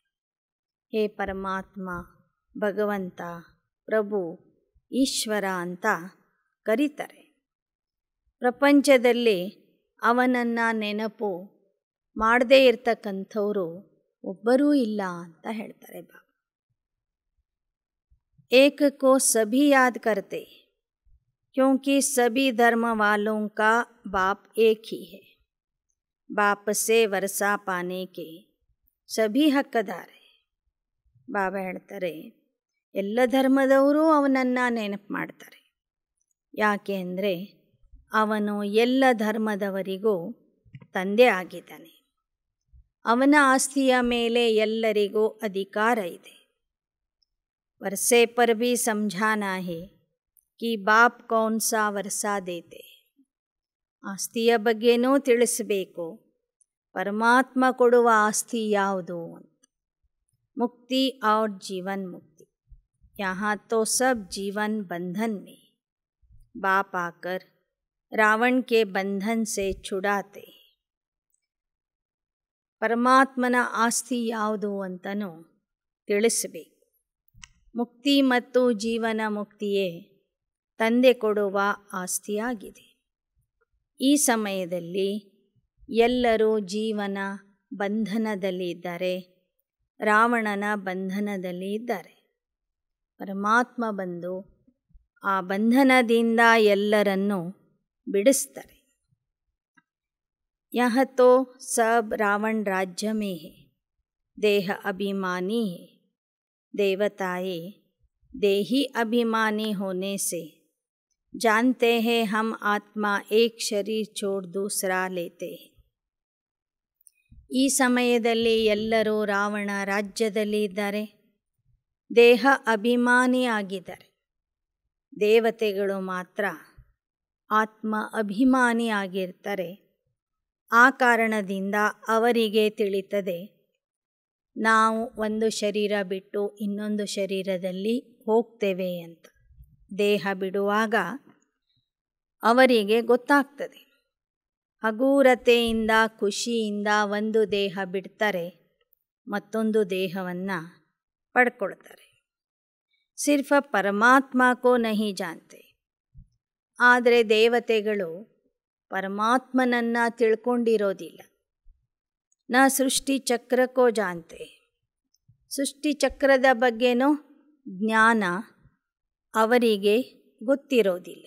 ಹೇ ಪರಮಾತ್ಮ, ಭಗವಂತ, ಪ್ರಭು, ಈಶ್ವರ ಅಂತ ಕರೀತಾರೆ। ಪ್ರಪಂಚದಲ್ಲಿ ಅವನನ್ನು ನೆನಪು ಮಾಡದೇ ಇರ್ತಕ್ಕಂಥವರು ಒಬ್ಬರೂ ಇಲ್ಲ ಅಂತ ಹೇಳ್ತಾರೆ ಬಾಬಾ। एक को सभी याद करते, क्योंकि सभी धर्म वालों का बाप एक ही है। बाप से वर्षा पाने के सभी हकदार है। ಬಾಬಾ ಹೇಳ್ತಾರೆ, ಎಲ್ಲ ಧರ್ಮದವರು ಅವನನ್ನು ನೆನಪು ಮಾಡ್ತಾರೆ। ಯಾಕೆ ಅಂದರೆ ಅವನು ಎಲ್ಲ ಧರ್ಮದವರಿಗೂ ತಂದೆ ಆಗಿದ್ದಾನೆ। ಅವನ ಆಸ್ತಿಯ ಮೇಲೆ ಎಲ್ಲರಿಗೂ ಅಧಿಕಾರ ಇದೆ। वर्षे पर भी समझाना है कि बाप कौन सा वर्षा देते। ಆಸ್ತಿಯ ಬಗ್ಗೆನೂ ತಿಳಿಸಬೇಕು, ಪರಮಾತ್ಮ ಕೊಡುವ ಆಸ್ತಿ ಯಾವುದು ಅಂತ। मुक्ति और जीवन मुक्ति, यहाँ तो सब जीवन बंधन में। बाप आकर रावण के बंधन से छुड़ाते। ಪರಮಾತ್ಮನ ಆಸ್ತಿ ಯಾವುದು ಅಂತನೂ ತಿಳಿಸಬೇಕು। ಮುಕ್ತಿ ಮತ್ತು ಜೀವನ ಮುಕ್ತಿಯೇ ತಂದೆ ಕೊಡುವ ಆಸ್ತಿಯಾಗಿದೆ। ಈ ಸಮಯದಲ್ಲಿ ಎಲ್ಲರೂ ಜೀವನ ಬಂಧನದಲ್ಲಿ ಇದ್ದಾರೆ, ರಾವಣನ ಬಂಧನದಲ್ಲಿ ಇದ್ದಾರೆ। ಪರಮಾತ್ಮ ಬಂದು ಆ ಬಂಧನದಿಂದ ಎಲ್ಲರನ್ನೂ ಬಿಡಿಸ್ತಾರೆ. ಯಹ ತೋ ಸಬ್ ರಾವಣ ರಾಜ್ಯ ಮೇ ಹೈ, ದೇಹ ಅಭಿಮಾನಿ ಹೈ, ದೇವತಾಯೇ देही अभिमानी होने से जानते हैं हम आत्मा एक शरीर छोड़ दूसरा लेते हैं. ಈ ಸಮಯದಲ್ಲಿ ಎಲ್ಲರೂ ರಾವಣ ರಾಜ್ಯದಲ್ಲಿ ಇದ್ದಾರೆ, ದೇಹ ಅಭಿಮಾನಿಯಾಗಿದ್ದಾರೆ. ದೇವತೆಗಳು ಮಾತ್ರ ಆತ್ಮ ಅಭಿಮಾನಿಯಾಗಿರ್ತಾರೆ. ಆ ಕಾರಣದಿಂದ ಅವರಿಗೆ ತಿಳಿತದೆ ನಾವು ಒಂದು ಶರೀರ ಬಿಟ್ಟು ಇನ್ನೊಂದು ಶರೀರದಲ್ಲಿ ಹೋಗ್ತೇವೆ ಅಂತ. ದೇಹ ಬಿಡುವಾಗ ಅವರಿಗೆ ಗೊತ್ತಾಗ್ತದೆ. ಹಗೂರತೆಯಿಂದ ಖುಷಿಯಿಂದ ಒಂದು ದೇಹ ಬಿಡ್ತಾರೆ, ಮತ್ತೊಂದು ದೇಹವನ್ನು ಪಡ್ಕೊಳ್ತಾರೆ. ಸಿರ್ಫ ಪರಮಾತ್ಮಕೋ ನಹಿ ಜಾನ್ತೆ. ಆದರೆ ದೇವತೆಗಳು ಪರಮಾತ್ಮನನ್ನು ತಿಳ್ಕೊಂಡಿರೋದಿಲ್ಲ. ನ ಸೃಷ್ಟಿ ಚಕ್ರಕ್ಕೋ ಜಾನ್ತೆ. ಸೃಷ್ಟಿ ಚಕ್ರದ ಬಗ್ಗೆನೂ ಜ್ಞಾನ ಅವರಿಗೆ ಗೊತ್ತಿರೋದಿಲ್ಲ.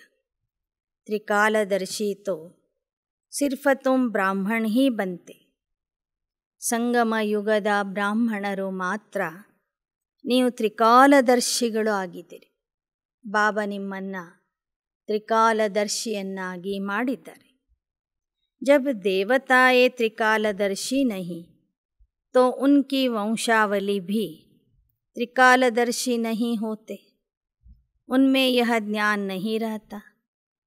ತ್ರಿಕಾಲದರ್ಶಿ ತೋ ಸಿರ್ಫ ತುಮ್ ಬ್ರಾಹ್ಮಣ ಹಿ ಬಂತೆ. ಸಂಗಮ ಯುಗದ ಬ್ರಾಹ್ಮಣರು ಮಾತ್ರ ನೀವು ತ್ರಿಕಾಲದರ್ಶಿಗಳು ಆಗಿದ್ದೀರಿ. ಬಾಬಾ ನಿಮ್ಮನ್ನು ತ್ರಿಕಾಲದರ್ಶಿಯನ್ನಾಗಿ ಮಾಡಿದ್ದಾರೆ. जब देवताएं त्रिकालदर्शी नहीं तो उनकी वंशावली भी त्रिकालदर्शी नहीं होते. उनमें यह ज्ञान नहीं रहता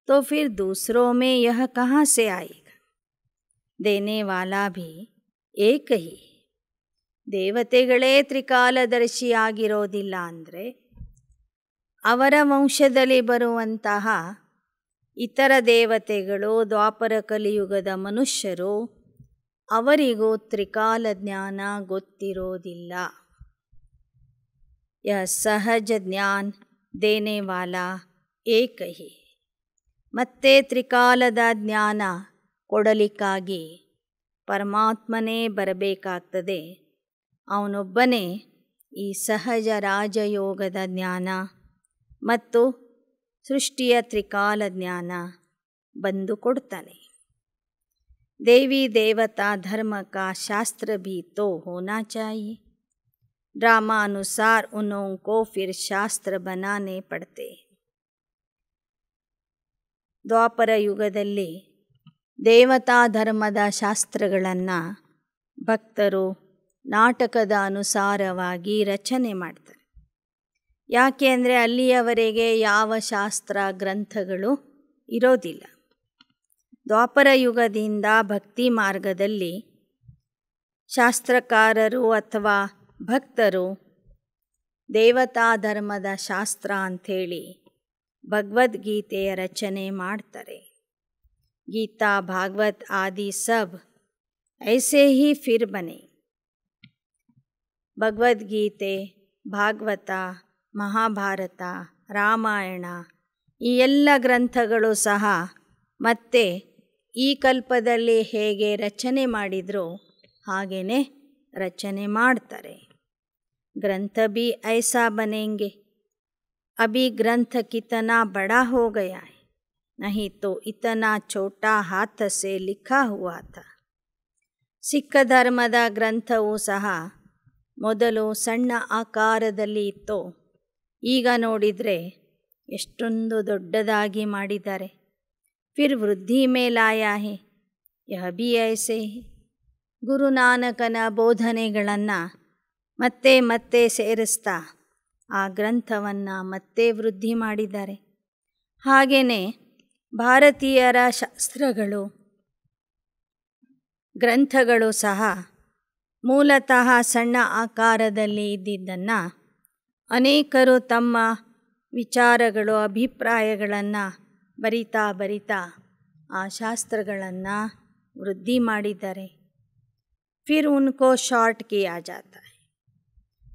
तो फिर दूसरों में यह कहाँ से आएगा. देने वाला भी एक ही. ದೇವತೆಗಳೇ ತ್ರಿಕಾಲದರ್ಶಿ ಆಗಿರೋದಿಲ್ಲ ಅಂದರೆ ಅವರ ವಂಶದಲ್ಲಿ ಬರುವಂತಹ ಇತರ ದೇವತೆಗಳು, ದ್ವಾಪರ ಕಲಿಯುಗದ ಮನುಷ್ಯರು, ಅವರಿಗೂ ತ್ರಿಕಾಲ ಜ್ಞಾನ ಗೊತ್ತಿರೋದಿಲ್ಲ. ಯಹ ಸಹಜ ಜ್ಞಾನ ದೇನೆ ವಾಲಾ ಏಕ ಹಿ. ಮತ್ತೆ ತ್ರಿಕಾಲದ ಜ್ಞಾನ ಕೊಡಲಿಕ್ಕಾಗಿ ಪರಮಾತ್ಮನೇ ಬರಬೇಕಾಗ್ತದೆ. ಅವನೊಬ್ಬನೇ ಈ ಸಹಜ ರಾಜಯೋಗದ ಜ್ಞಾನ ಮತ್ತು ಸೃಷ್ಟಿಯ ತ್ರಿಕಾಲ ಜ್ಞಾನ ಬಂದು ಕೊಡ್ತಾನೆ. देवी देवता धर्म का शास्त्र भी तो होना चाहिए. ड्रामा अनुसार उन्हों को फिर शास्त्र बनाने पड़ते. ದ್ವಾಪರ ಯುಗದಲ್ಲಿ ದೇವತಾ ಧರ್ಮದ ಶಾಸ್ತ್ರಗಳನ್ನು ಭಕ್ತರು ನಾಟಕದ ಅನುಸಾರವಾಗಿ ರಚನೆ ಮಾಡ್ತಾರೆ. ಯಾಕೆ ಅಂದರೆ ಅಲ್ಲಿಯವರೆಗೆ ಯಾವ ಶಾಸ್ತ್ರ ಗ್ರಂಥಗಳು ಇರೋದಿಲ್ಲ. ದ್ವಾಪರ ಯುಗದಿಂದ ಭಕ್ತಿ ಮಾರ್ಗದಲ್ಲಿ ಶಾಸ್ತ್ರಕಾರರು ಅಥವಾ ಭಕ್ತರು ದೇವತಾ ಧರ್ಮದ ಶಾಸ್ತ್ರ ಅಂಥೇಳಿ ಭಗವದ್ಗೀತೆಯ ರಚನೆ ಮಾಡ್ತಾರೆ. ಗೀತಾ, ಭಾಗವತ್ ಆದಿ ಸಬ್ ಐಸೆ ಹಿ ಫಿರ್ ಬನೆ. ಭಗವದ್ಗೀತೆ, ಭಾಗವತ, ಮಹಾಭಾರತ, ರಾಮಾಯಣ ಈ ಎಲ್ಲ ಗ್ರಂಥಗಳು ಸಹ ಮತ್ತೆ ಈ ಕಲ್ಪದಲ್ಲಿ ಹೇಗೆ ರಚನೆ ಮಾಡಿದರೋ ಹಾಗೆಯೇ ರಚನೆ ಮಾಡ್ತಾರೆ. ಗ್ರಂಥ भी ऐसा बनेंगे. अभी ग्रंथ कितना बड़ा हो गया है, नहीं तो इतना छोटा हाथ से लिखा हुआ था. ಸಿಖ್ ಧರ್ಮದ ಗ್ರಂಥವೂ ಸಹ ಮೊದಲು ಸಣ್ಣ ಆಕಾರದಲ್ಲಿ ಇತ್ತು, ಈಗ ನೋಡಿದರೆ ಎಷ್ಟೊಂದು ದೊಡ್ಡದಾಗಿ ಮಾಡಿದ್ದಾರೆ. ಫಿರ್ ವೃದ್ಧಿ ಮೇಲಾಯಾ ಹೇ, ಯಹ ಭಿ ಐಸೆ ಹೇ. ಗುರುನಾನಕನ ಬೋಧನೆಗಳನ್ನು ಮತ್ತೆ ಮತ್ತೆ ಸೇರಿಸ್ತಾ ಆ ಗ್ರಂಥವನ್ನು ಮತ್ತೆ ವೃದ್ಧಿ ಮಾಡಿದ್ದಾರೆ. ಹಾಗೆಯೇ ಭಾರತೀಯರ ಶಾಸ್ತ್ರಗಳು, ಗ್ರಂಥಗಳು ಸಹ ಮೂಲತಃ ಸಣ್ಣ ಆಕಾರದಲ್ಲಿ ಇದ್ದಿದ್ದನ್ನು ಅನೇಕರು ತಮ್ಮ ವಿಚಾರಗಳು, ಅಭಿಪ್ರಾಯಗಳನ್ನು ಬರಿತಾ ಬರಿತಾ ಆ ಶಾಸ್ತ್ರಗಳನ್ನು ವೃದ್ಧಿ ಮಾಡಿದ್ದಾರೆ. ಫಿರ್ ಉನ್ಕೋ ಶಾರ್ಟ್ ಕಿಯಾ ಜಾತಾ ಹೈ.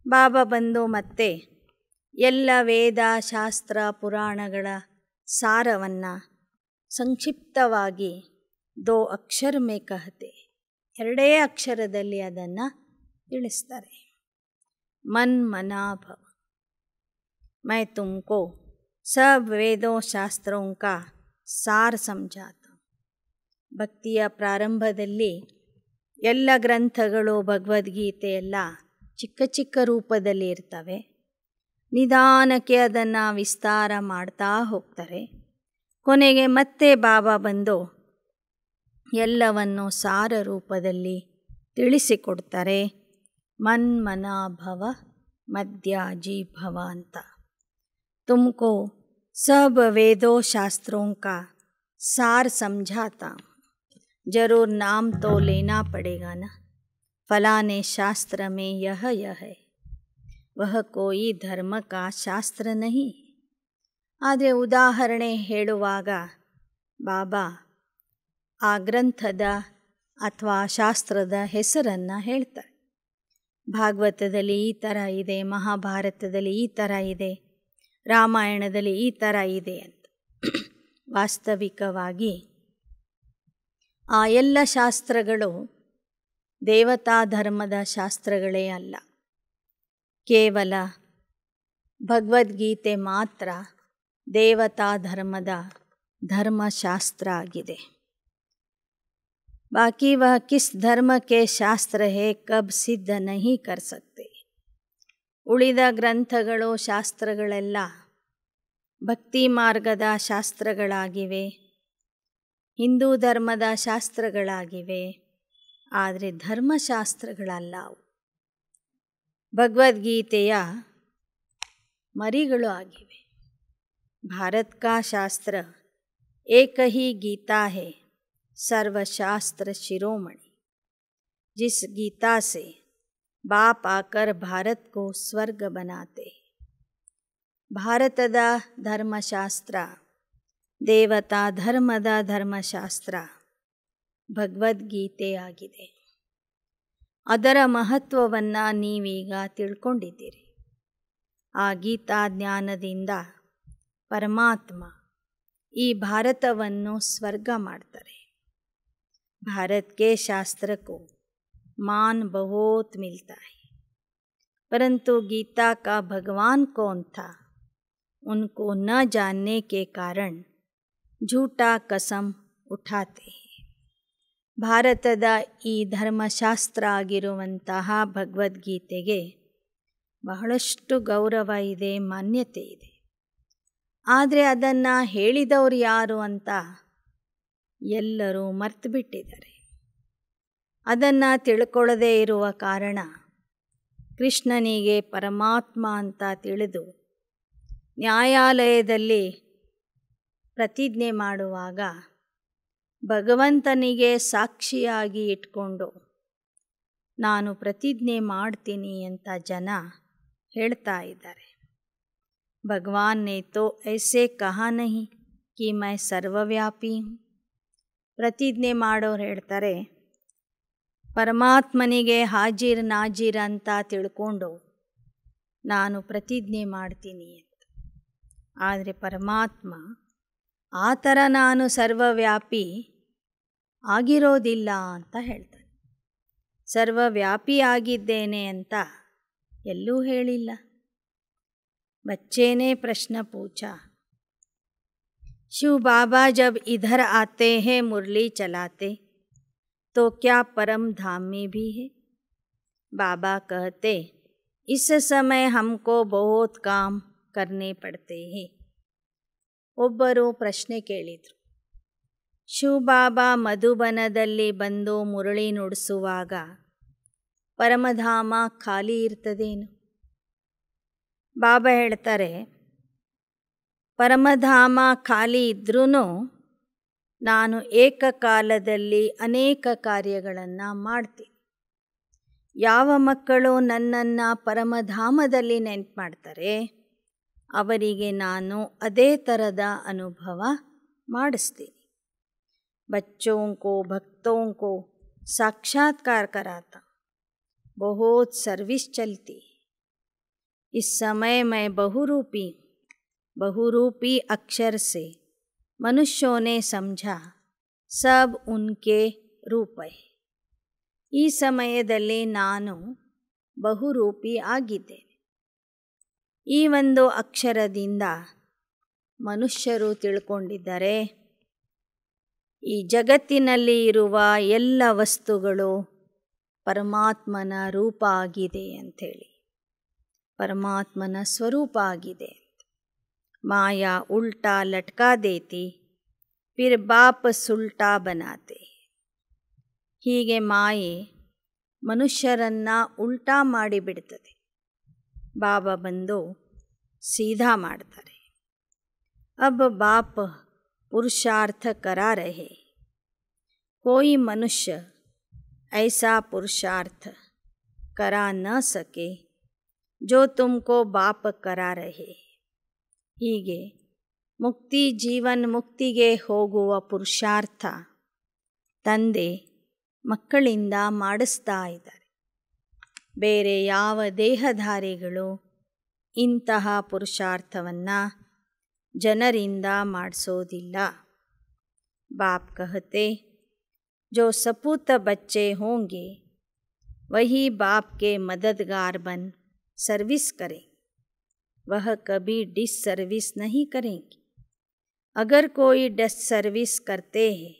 ಬಾಬಾ ಬಂದು ಮತ್ತೆ ಎಲ್ಲ ವೇದ, ಶಾಸ್ತ್ರ, ಪುರಾಣಗಳ ಸಾರವನ್ನು ಸಂಕ್ಷಿಪ್ತವಾಗಿ 2 ಅಕ್ಷರ ಮೇ ಕಹತೆ, 2 ಅಕ್ಷರದಲ್ಲಿ ಅದನ್ನು ತಿಳಿಸ್ತಾರೆ. ಮನ್ ಮನಾಭವ. मैं तुमको सब वेदों शास्त्रों का ಸಾರ ಸಮಜಾತ. ಭಕ್ತಿಯ ಪ್ರಾರಂಭದಲ್ಲಿ ಎಲ್ಲ ಗ್ರಂಥಗಳು ಭಗವದ್ಗೀತೆ ಎಲ್ಲ ಚಿಕ್ಕ ಚಿಕ್ಕ ರೂಪದಲ್ಲಿ ಇರ್ತವೆ. ನಿಧಾನಕ್ಕೆ ಅದನ್ನು ವಿಸ್ತಾರ ಮಾಡ್ತಾ ಹೋಗ್ತಾರೆ. ಕೊನೆಗೆ ಮತ್ತೆ ಬಾಬಾ ಬಂದು ಎಲ್ಲವನ್ನು ಸಾರ ರೂಪದಲ್ಲಿ ತಿಳಿಸಿಕೊಡ್ತಾರೆ. ಮನ್ಮನಾ ಭವ ಮಧ್ಯಾಜೀ ಭವ ಅಂತ. ತುಮಕೋ सब वेदों शास्त्रों का सार समझाता हूँ. जरूर नाम तो लेना पड़ेगा ना. फलाने शास्त्र में यह है. वह कोई धर्म का शास्त्र नहीं. ಆದರೆ ಉದಾಹರಣೆ ಹೇಳುವಾಗ ಬಾಬಾ ಆ ಗ್ರಂಥದ ಅಥವಾ ಶಾಸ್ತ್ರದ ಹೆಸರನ್ನು ಹೇಳ್ತಾರೆ. ಭಾಗವತದಲ್ಲಿ ಈ ಥರ ಇದೆ, ಮಹಾಭಾರತದಲ್ಲಿ ಈ ಥರ ಇದೆ, ರಾಮಾಯಣದಲ್ಲಿ ಈ ಥರ ಇದೆ ಅಂತ. ವಾಸ್ತವಿಕವಾಗಿ ಆ ಎಲ್ಲ ಶಾಸ್ತ್ರಗಳು ದೇವತಾ ಧರ್ಮದ ಶಾಸ್ತ್ರಗಳೇ ಅಲ್ಲ. ಕೇವಲ ಭಗವದ್ಗೀತೆ ಮಾತ್ರ ದೇವತಾ ಧರ್ಮದ ಧರ್ಮಶಾಸ್ತ್ರ ಆಗಿದೆ. ಬಾಕಿ ವಹ ಕಿಸ್ ಧರ್ಮ ಕೆ ಶಾಸ್ತ್ರ ಹೇ ಕಬ್ ಸಿದ್ಧ ನಹಿ ಕರ್ ಸಕ್ತೆ. ಉಳಿದ ಗ್ರಂಥಗಳು ಶಾಸ್ತ್ರಗಳೆಲ್ಲ ಭಕ್ತಿ ಮಾರ್ಗದ ಶಾಸ್ತ್ರಗಳಾಗಿವೆ, ಹಿಂದೂ ಧರ್ಮದ ಶಾಸ್ತ್ರಗಳಾಗಿವೆ. ಆದರೆ ಧರ್ಮಶಾಸ್ತ್ರಗಳಲ್ಲ ಅವು. ಭಗವದ್ಗೀತೆಯ ಮರಿಗಳು ಆಗಿವೆ. ಭಾರತ್ ಕಾ ಶಾಸ್ತ್ರ ಏಕ ಹಿ ಗೀತಾ ಹೈ, ಸರ್ವಶಾಸ್ತ್ರ ಶಿರೋಮಣಿ. जिस गीता से बाप आकर भारत को स्वर्ग बनाते. ಭಾರತದ ಧರ್ಮಶಾಸ್ತ್ರ, ದೇವತಾ ಧರ್ಮದ ಧರ್ಮಶಾಸ್ತ್ರ ಭಗವದ್ಗೀತೆ ಆಗಿದೆ. ಅದರ ಮಹತ್ವವನ್ನು ನೀವೀಗ ತಿಳ್ಕೊಂಡಿದ್ದೀರಿ. ಆ ಗೀತಾ ಜ್ಞಾನದಿಂದ ಪರಮಾತ್ಮ ಈ ಭಾರತವನ್ನು ಸ್ವರ್ಗ ಮಾಡ್ತಾರೆ. भारत के शास्त्र को मान बहुत मिलता है, परंतु गीता का भगवान कौन था उनको न जानने के कारण झूठा कसम उठाते हैं. ಭಾರತದ ಈ ಧರ್ಮಶಾಸ್ತ್ರ ಆಗಿರುವಂತಹ ಭಗವದ್ಗೀತೆಗೆ ಬಹಳಷ್ಟು ಗೌರವ ಇದೆ, ಮಾನ್ಯತೆ ಇದೆ. ಆದರೆ ಅದನ್ನು ಹೇಳಿದವರು ಯಾರು ಅಂತ ಎಲ್ಲರೂ ಮರ್ತು ಬಿಟ್ಟಿದ್ದಾರೆ. ಅದನ್ನು ತಿಳ್ಕೊಳ್ಳದೇ ಇರುವ ಕಾರಣ ಕೃಷ್ಣನಿಗೆ ಪರಮಾತ್ಮ ಅಂತ ತಿಳಿದು ನ್ಯಾಯಾಲಯದಲ್ಲಿ ಪ್ರತಿಜ್ಞೆ ಮಾಡುವಾಗ ಭಗವಂತನಿಗೆ ಸಾಕ್ಷಿಯಾಗಿ ಇಟ್ಕೊಂಡು ನಾನು ಪ್ರತಿಜ್ಞೆ ಮಾಡ್ತೀನಿ ಅಂತ ಜನ ಹೇಳ್ತಾ ಇದ್ದಾರೆ. ಭಗವಾನ್ ನೇ ತೋ ಐಸೆ ಕಹಾ ನಹಿ ಕಿ ಮೈ ಸರ್ವವ್ಯಾಪಿ ಹೂಂ. ಪ್ರತಿಜ್ಞೆ ಮಾಡೋರು ಹೇಳ್ತಾರೆ ಪರಮಾತ್ಮನಿಗೆ ಹಾಜಿರ್ ನಾಜಿರ್ ಅಂತ ತಿಳ್ಕೊಂಡು ನಾನು ಪ್ರತಿಜ್ಞೆ ಮಾಡ್ತೀನಿ ಅಂತ. ಆದರೆ ಪರಮಾತ್ಮ ಆ ಥರ ನಾನು ಸರ್ವವ್ಯಾಪಿ ಆಗಿರೋದಿಲ್ಲ ಅಂತ ಹೇಳ್ತಾನೆ. ಸರ್ವವ್ಯಾಪಿ ಆಗಿದ್ದೇನೆ ಅಂತ ಎಲ್ಲೂ ಹೇಳಿಲ್ಲ. ಬಚ್ಚೇನೇ ಪ್ರಶ್ನೆ ಪೂಛಾ, शिव बाबा जब इधर आते हैं मुरली चलाते तो क्या परम धाम में भी है? बाबा कहते इस समय हमको बहुत काम करने पड़ते हैं. ಒಬ್ಬರು ಪ್ರಶ್ನೆ ಕೇಳಿದರು. ಶಿವಬಾಬಾ ಮಧುಬನದಲ್ಲಿ ಬಂದು ಮುರಳಿ ನುಡಿಸುವಾಗ ಪರಮಧಾಮ ಖಾಲಿ ಇರ್ತದೇನು? ಬಾಬಾ ಹೇಳ್ತಾರೆ ಪರಮಧಾಮ ಖಾಲಿ ಇದ್ರೂ ನಾನು ಏಕಕಾಲದಲ್ಲಿ ಅನೇಕ ಕಾರ್ಯಗಳನ್ನು ಮಾಡ್ತೀನಿ. ಯಾವ ಮಕ್ಕಳು ನನ್ನನ್ನು ಪರಮಧಾಮದಲ್ಲಿ ನೆನಪು ಮಾಡ್ತಾರೆ ಅವರಿಗೆ ನಾನು ಅದೇ ಥರದ ಅನುಭವ ಮಾಡಿಸ್ತೀನಿ. बच्चों को भक्तों को साक्षात्कार कराता, बहुत सर्विस चलती. इस समय मैं बहुरूपी अक्षर से मनुष्यों ने समझा सब उनके रूप है. ಈ ಸಮಯದಲ್ಲಿ ನಾನು ಬಹುರೂಪಿ ಆಗಿದ್ದೇನೆ. ಈ ಒಂದು ಅಕ್ಷರದಿಂದ ಮನುಷ್ಯರು ತಿಳ್ಕೊಂಡಿದ್ದಾರೆ ಈ ಜಗತ್ತಿನಲ್ಲಿ ಇರುವ ಎಲ್ಲ ವಸ್ತುಗಳು ಪರಮಾತ್ಮನ ರೂಪ ಆಗಿದೆ ಅಂಥೇಳಿ, ಪರಮಾತ್ಮನ ಸ್ವರೂಪ ಆಗಿದೆ. ಮಾಯಾ ಉಲ್ಟಾ ಲಟ್ಕಾ ದೇತಿ ಫಿರ್ ಬಾಪ್ ಸುಲ್ಟಾ ಬನಾತೆ. ಹೀಗೆ ಮಾಯೆ ಮನುಷ್ಯರನ್ನು ಉಲ್ಟಾ ಮಾಡಿಬಿಡ್ತದೆ. ಬಾಬಾ ಬಂದು ಸೀದಾ ಮಾಡ್ತಾರೆ. ಅಬ್ ಬಾಪ್ पुरुषार्थ करा रहे, कोई मनुष्य ऐसा पुरुषार्थ करा न सके जो तुमको बाप करा रहे. ಹೀಗೆ ಮುಕ್ತಿ ಜೀವನ್ ಮುಕ್ತಿಗೆ ಹೋಗುವ ಪುರುಷಾರ್ಥ ತಂದೆ ಮಕ್ಕಳಿಂದ ಮಾಡಿಸ್ತಾ ಇದ್ದಾರೆ. ಬೇರೆ ಯಾವ ದೇಹಧಾರಿಗಳು ಇಂತಹ ಪುರುಷಾರ್ಥವನ್ನು ಜನರಿಂದ ಮಾಡಿಸೋದಿಲ್ಲ. बाप कहते जो सपूत बच्चे होंगे वही बाप के मददगार बन सर्विस करें, वह कभी डिस सर्विस नहीं करेंगे. अगर कोई डिस सर्विस करते हैं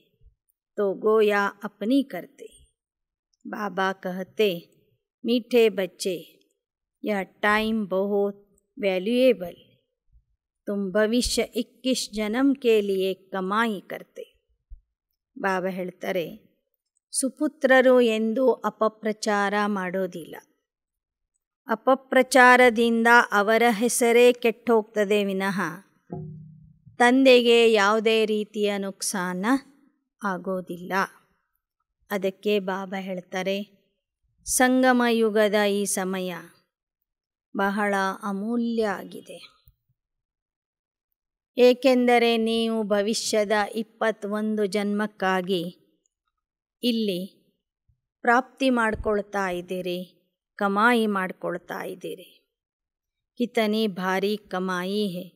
तो गोया अपनी करते. बाबा कहते मीठे बच्चे यह टाइम बहुत वैल्यूएबल, तुम भविष्य 21 जन्म के लिए कमाई करते. ಬಾಬಾ ಹೇಳ್ತಾರೆ ಸುಪುತ್ರರು ಎಂದು ಅಪಪ್ರಚಾರ ಮಾಡೋದಿಲ್ಲ. ಅಪಪ್ರಚಾರದಿಂದ ಅವರ ಹೆಸರೇ ಕೆಟ್ಟೋಗ್ತದೆ ವಿನಃ ತಂದೆಗೆ ಯಾವುದೇ ರೀತಿಯ ನುಕ್ಸಾನ ಆಗೋದಿಲ್ಲ. ಅದಕ್ಕೆ ಬಾಬಾ ಹೇಳ್ತಾರೆ ಸಂಗಮ ಯುಗದ ಈ ಸಮಯ ಬಹಳ ಅಮೂಲ್ಯ ಆಗಿದೆ. ಏಕೆಂದರೆ ನೀವು ಭವಿಷ್ಯದ 21 ಜನ್ಮಕ್ಕಾಗಿ ಇಲ್ಲಿ ಪ್ರಾಪ್ತಿ ಮಾಡಿಕೊಳ್ತಾ ಇದ್ದೀರಿ, ಕಮಾಯಿ ಮಾಡಿಕೊಳ್ತಾ ಇದ್ದೀರಿ. ಕಿತನಿ ಭಾರಿ ಕಮಾಯಿ है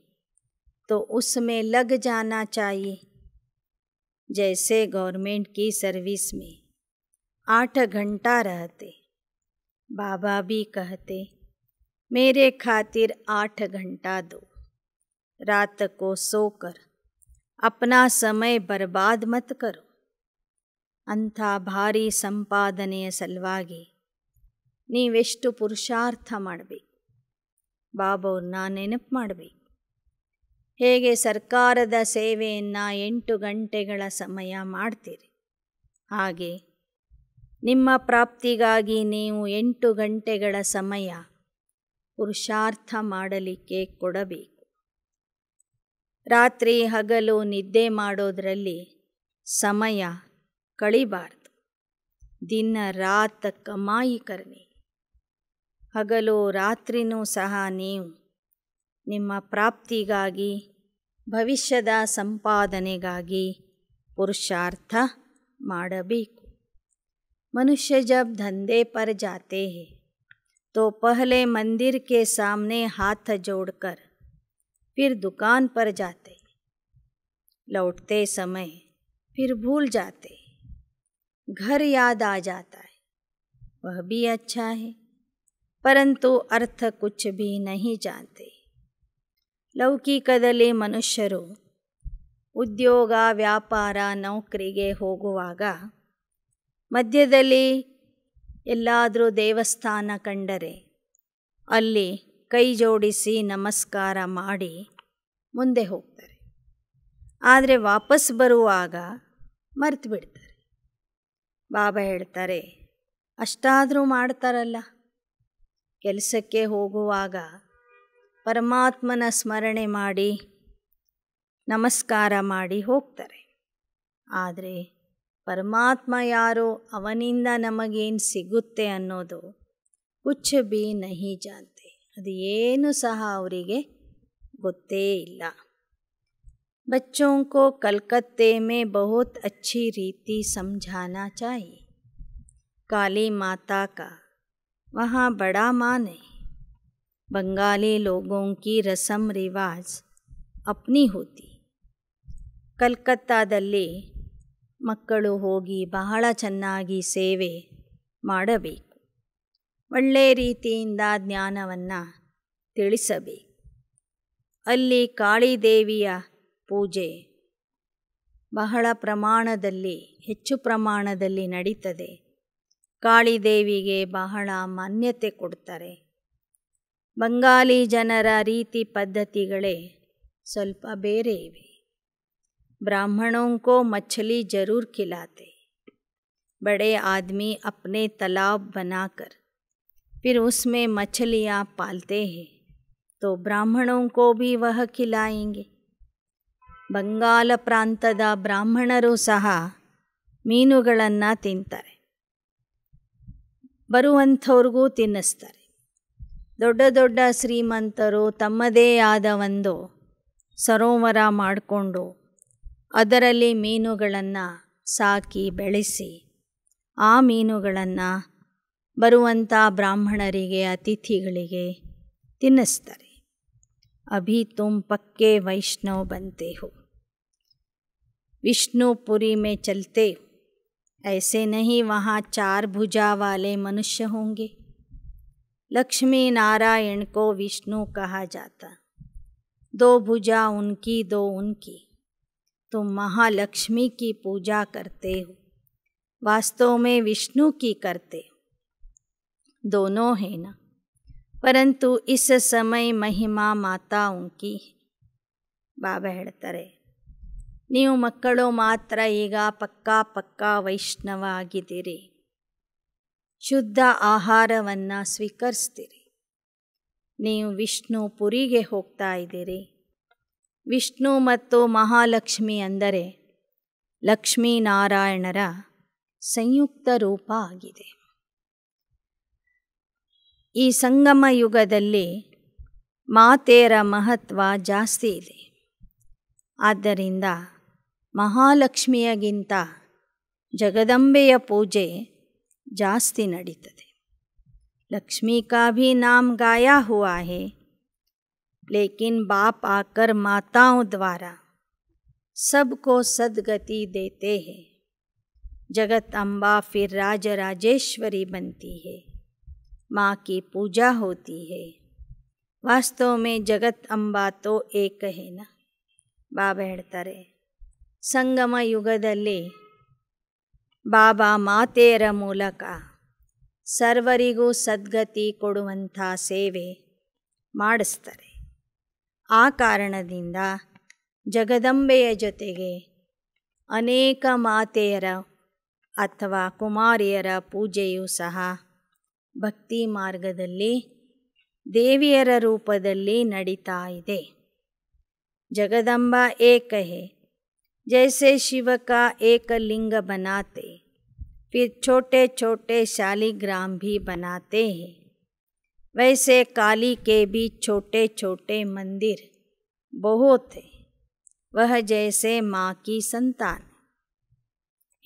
तो उसमें लग जाना चाहिए. जैसे गवर्नमेंट की सर्विस में 8 घंटा रहते, बाबा भी कहते मेरे खातिर 8 घंटा दो, रात को सोकर अपना समय बर्बाद मत करो. ಅಂಥ ಭಾರಿ ಸಂಪಾದನೆಯ ಸಲುವಾಗಿ ನೀವೆಷ್ಟು ಪುರುಷಾರ್ಥ ಮಾಡಬೇಕು, ಬಾಬಾವ್ರನ್ನ ನೆನಪು ಮಾಡಬೇಕು. ಹೇಗೆ ಸರ್ಕಾರದ ಸೇವೆಯನ್ನು 8 ಗಂಟೆಗಳ ಸಮಯ ಮಾಡ್ತೀರಿ, ಹಾಗೆ ನಿಮ್ಮ ಪ್ರಾಪ್ತಿಗಾಗಿ ನೀವು 8 ಗಂಟೆಗಳ ಸಮಯ ಪುರುಷಾರ್ಥ ಮಾಡಲಿಕ್ಕೆ ಕೊಡಬೇಕು. ರಾತ್ರಿ ಹಗಲು ನಿದ್ದೆ ಮಾಡೋದರಲ್ಲಿ ಸಮಯ ಕಳಿಬಾರ್ದು. ದಿನ ರಾತ್ ಕಮಾಯಿ ಕರ್ನಿ, ಹಗಲು ರಾತ್ರಿನೂ ಸಹ ನೀವು ನಿಮ್ಮ ಪ್ರಾಪ್ತಿಗಾಗಿ ಭವಿಷ್ಯದ ಸಂಪಾದನೆಗಾಗಿ ಪುರುಷಾರ್ಥ ಮಾಡಬೇಕು. मनुष्य जब धंधे पर जाते हैं तो पहले मंदिर के सामने हाथ जोड़कर फिर दुकान पर जाते, लौटते समय फिर भूल जाते, घर याद आ जाता है, वह भी अच्छा है, परंतु अर्थ कुछ भी नहीं जानते. ಲೌಕಿಕದಲ್ಲಿ ಮನುಷ್ಯರು ಉದ್ಯೋಗ ವ್ಯಾಪಾರ ನೌಕರಿಗೆ ಹೋಗುವಾಗ ಮಧ್ಯದಲ್ಲಿ ಎಲ್ಲಾದರೂ ದೇವಸ್ಥಾನ ಕಂಡರೆ ಅಲ್ಲಿ ಕೈ ಜೋಡಿಸಿ ನಮಸ್ಕಾರ ಮಾಡಿ ಮುಂದೆ ಹೋಗ್ತಾರೆ. ಆದರೆ ವಾಪಸ್ ಬರುವಾಗ ಮರೆತು ಬಿಡ್ತಾರೆ. ಬಾಬಾ ಹೇಳ್ತಾರೆ ಅಷ್ಟಾದರೂ ಮಾಡ್ತಾರಲ್ಲ, ಕೆಲಸಕ್ಕೆ ಹೋಗುವಾಗ ಪರಮಾತ್ಮನ ಸ್ಮರಣೆ ಮಾಡಿ ನಮಸ್ಕಾರ ಮಾಡಿ ಹೋಗ್ತಾರೆ. ಆದರೆ ಪರಮಾತ್ಮ ಯಾರೋ, ಅವನಿಂದ ನಮಗೇನು ಸಿಗುತ್ತೆ ಅನ್ನೋದು ಕುಚ್ ಬಿ ನಹಿ ಜಾನ್ತೆ, ಅದು ಏನು ಸಹ ಅವರಿಗೆ ಗೊತ್ತೇ ಇಲ್ಲ. बच्चों को कलकत्ते में बहुत अच्छी रीति समझाना चाहिए. काली माता का वहाँ बड़ा मान है. बंगाली लोगों की रस्म रिवाज अपनी होती. ಕಲ್ಕತ್ತಾದಲ್ಲಿ ಮಕ್ಕಳು ಹೋಗಿ ಬಹಳ ಚೆನ್ನಾಗಿ ಸೇವೆ ಮಾಡಬೇಕು. ಒಳ್ಳೆಯ ರೀತಿಯಿಂದ ಜ್ಞಾನವನ್ನು ತಿಳಿಸಬೇಕು. ಅಲ್ಲಿ ಕಾಳಿದೇವಿಯ ಪೂಜೆ ಬಹಳ ಪ್ರಮಾಣದಲ್ಲಿ, ಹೆಚ್ಚು ಪ್ರಮಾಣದಲ್ಲಿ ನಡೀತದೆ. ಕಾಳಿದೇವಿಗೆ ಬಹಳ ಮಾನ್ಯತೆ ಕೊಡ್ತಾರೆ. ಬಂಗಾಲಿ ಜನರ ರೀತಿ ಪದ್ಧತಿಗಳೇ ಸ್ವಲ್ಪ ಬೇರೆ ಇವೆ. ब्राह्मणों को मछली ज़रूर खिलाते, बड़े आदमी अपने तालाब बनाकर फिर उसमें मछलियाँ पालते हैं, तो ब्राह्मणों को भी वह खिलाएंगे. ಬಂಗಾಲ ಪ್ರಾಂತದ ಬ್ರಾಹ್ಮಣರು ಸಹ ಮೀನುಗಳನ್ನು ತಿಂತಾರೆ, ಬರುವಂಥವ್ರಿಗೂ ತಿನ್ನಿಸ್ತಾರೆ. ದೊಡ್ಡ ದೊಡ್ಡ ಶ್ರೀಮಂತರು ತಮ್ಮದೇ ಆದ ಒಂದು ಸರೋವರ ಮಾಡಿಕೊಂಡು ಅದರಲ್ಲಿ ಮೀನುಗಳನ್ನು ಸಾಕಿ ಬೆಳೆಸಿ ಆ ಮೀನುಗಳನ್ನು ಬರುವಂಥ ಬ್ರಾಹ್ಮಣರಿಗೆ, ಅತಿಥಿಗಳಿಗೆ ತಿನ್ನಿಸ್ತಾರೆ. ಅಭಿ ತುಮ್ ಪಕ್ಕೆ ವೈಷ್ಣವ್ ಬಂತೆ ಹೋ, विष्णुपुरी में चलते हो, ऐसे नहीं वहाँ 4 भुजा वाले मनुष्य होंगे. लक्ष्मी नारायण को विष्णु कहा जाता, 2 भुजा उनकी 2 उनकी. तुम महालक्ष्मी की पूजा करते हो, वास्तव में विष्णु की करते हो. दोनों है ना, परंतु इस समय महिमा माताओं की है. ಬಾಬಾ ಹೇಳ್ತಾರೆ, ನೀವು ಮಕ್ಕಳು ಮಾತ್ರ ಈಗ ಪಕ್ಕಾ ವೈಷ್ಣವ ಆಗಿದ್ದೀರಿ. ಶುದ್ಧ ಆಹಾರವನ್ನು ಸ್ವೀಕರಿಸ್ತೀರಿ. ನೀವು ವಿಷ್ಣು ಪುರಿಗೆ ಹೋಗ್ತಾ ಇದ್ದೀರಿ. ವಿಷ್ಣು ಮತ್ತು ಮಹಾಲಕ್ಷ್ಮಿ ಅಂದರೆ ಲಕ್ಷ್ಮೀನಾರಾಯಣರ ಸಂಯುಕ್ತ ರೂಪ ಆಗಿದೆ. ಈ ಸಂಗಮ ಯುಗದಲ್ಲಿ ಮಾತೆಯರ ಮಹತ್ವ ಜಾಸ್ತಿ ಇದೆ. ಆದ್ದರಿಂದ ಮಹಾಲಕ್ಷ್ಮಿಯಗಿಂತ ಜಗದಂಬೆಯ ಪೂಜೆ ಜಾಸ್ತಿ ನಡೀತದೆ. लक्ष्मी का भी नाम गाया हुआ है, लेकिन बाप आकर माताओं द्वारा सबको सद्गति देते हैं. जगत अम्बा फिर राजराजेश्वरी बनती है, माँ की पूजा होती है. वास्तव में जगत अम्बा तो एक है ना. ಬಾಬಾ ಹೇಳ್ತಾರೆ, ಸಂಗಮ ಯುಗದಲ್ಲಿ ಬಾಬಾ ಮಾತೆಯರ ಮೂಲಕ ಸರ್ವರಿಗೂ ಸದ್ಗತಿ ಕೊಡುವಂಥ ಸೇವೆ ಮಾಡಿಸ್ತಾರೆ. ಆ ಕಾರಣದಿಂದ ಜಗದಂಬೆಯ ಜೊತೆಗೆ ಅನೇಕ ಮಾತೆಯರ ಅಥವಾ ಕುಮಾರಿಯರ ಪೂಜೆಯೂ ಸಹ ಭಕ್ತಿ ಮಾರ್ಗದಲ್ಲಿ ದೇವಿಯರ ರೂಪದಲ್ಲಿ ನಡೀತಾ ಇದೆ. जगदम्बा एक है, जैसे शिव का एक लिंग बनाते, फिर छोटे छोटे शालिग्राम भी बनाते हैं, वैसे काली के भी छोटे छोटे मंदिर बहुत है. वह जैसे माँ की संतान.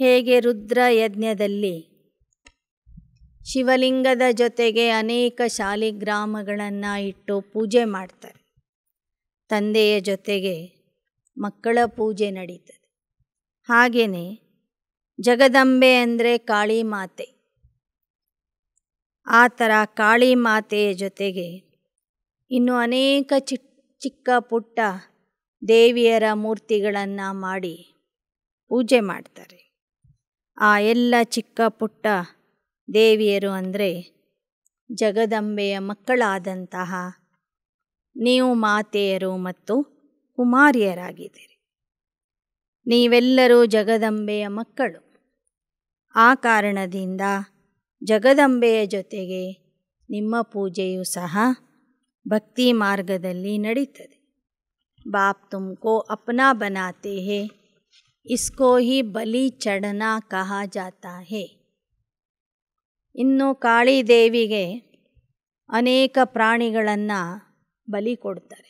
ಹೇಗೆ ರುದ್ರ ಯಜ್ಞದಲ್ಲಿ ಶಿವಲಿಂಗದ ಜೊತೆಗೆ ಅನೇಕ ಶಾಲಿಗ್ರಾಮಗಳನ್ನು ಇಟ್ಟು ಪೂಜೆ ಮಾಡ್ತಾರೆ, ತಂದೆಯ ಜೊತೆಗೆ ಮಕ್ಕಳ ಪೂಜೆ ನಡೀತದೆ. ಹಾಗೆಯೇ ಜಗದಂಬೆ ಅಂದರೆ ಕಾಳಿ ಮಾತೆ. ಆ ಥರ ಕಾಳಿ ಮಾತೆಯ ಜೊತೆಗೆ ಇನ್ನು ಅನೇಕ ಚಿಕ್ಕ ಪುಟ್ಟ ದೇವಿಯರ ಮೂರ್ತಿಗಳನ್ನು ಮಾಡಿ ಪೂಜೆ ಮಾಡ್ತಾರೆ. ಆ ಎಲ್ಲ ಚಿಕ್ಕ ಪುಟ್ಟ ದೇವಿಯರು ಅಂದರೆ ಜಗದಂಬೆಯ ಮಕ್ಕಳಾದಂತಹ ನೀವು ಮಾತೆಯರು ಮತ್ತು ಕುಮಾರಿಯರಾಗಿದ್ದೀರಿ. ನೀವೆಲ್ಲರೂ ಜಗದಂಬೆಯ ಮಕ್ಕಳು. ಆ ಕಾರಣದಿಂದ ಜಗದಂಬೆಯ ಜೊತೆಗೆ ನಿಮ್ಮ ಪೂಜೆಯೂ ಸಹ ಭಕ್ತಿ ಮಾರ್ಗದಲ್ಲಿ ನಡೀತದೆ. ಬಾಪ್ ತುಮಕೋ ಅಪ್ನಾ ಬನಾತೆ ಹೇ, ಇಸ್ಕೋ ಹಿ ಬಲಿ ಚಢನಾ ಕಹಾ ಜಾತಾ ಹೇ. ಇನ್ನು ಕಾಳಿದೇವಿಗೆ ಅನೇಕ ಪ್ರಾಣಿಗಳನ್ನು ಬಲಿ ಕೊಡ್ತಾರೆ.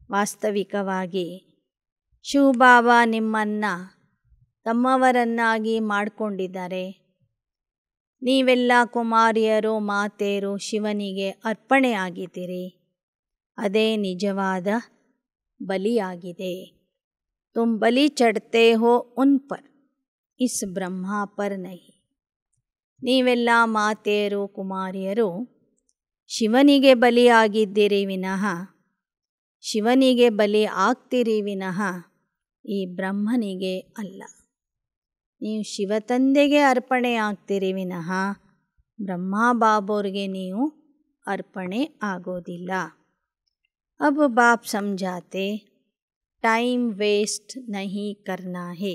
ವಾಸ್ತವಿಕವಾಗಿ ಶಿವಬಾಬಾ ನಿಮ್ಮನ್ನು ತಮ್ಮವರನ್ನಾಗಿ ಮಾಡಿಕೊಂಡಿದ್ದಾರೆ. ನೀವೆಲ್ಲ ಕುಮಾರಿಯರು ಮಾತೆಯರು ಶಿವನಿಗೆ ಅರ್ಪಣೆಯಾಗಿದ್ದೀರಿ. ಅದೇ ನಿಜವಾದ ಬಲಿಯಾಗಿದೆ. ತುಮ್ ಬಲಿ ಚढ़ते हो उन पर, इस ಬ್ರಹ್ಮ पर नहीं. ನೀವೆಲ್ಲ ಮಾತೆಯರು ಕುಮಾರಿಯರು ಶಿವನಿಗೆ ಬಲಿಯಾಗಿದ್ದೀರಿ ವಿನಃ, ಶಿವನಿಗೆ ಬಲಿ ಆಗ್ತೀರಿ ವಿನಃ ಈ ಬ್ರಹ್ಮನಿಗೆ ಅಲ್ಲ. ನೀವು ಶಿವತಂದೆಗೆ ಅರ್ಪಣೆ ಆಗ್ತೀರಿ ವಿನಃ ಬ್ರಹ್ಮ ಬಾಬೋರಿಗೆ ನೀವು ಅರ್ಪಣೆ ಆಗೋದಿಲ್ಲ. अब बाप समझाते टाइम वेस्ट नहीं करना है,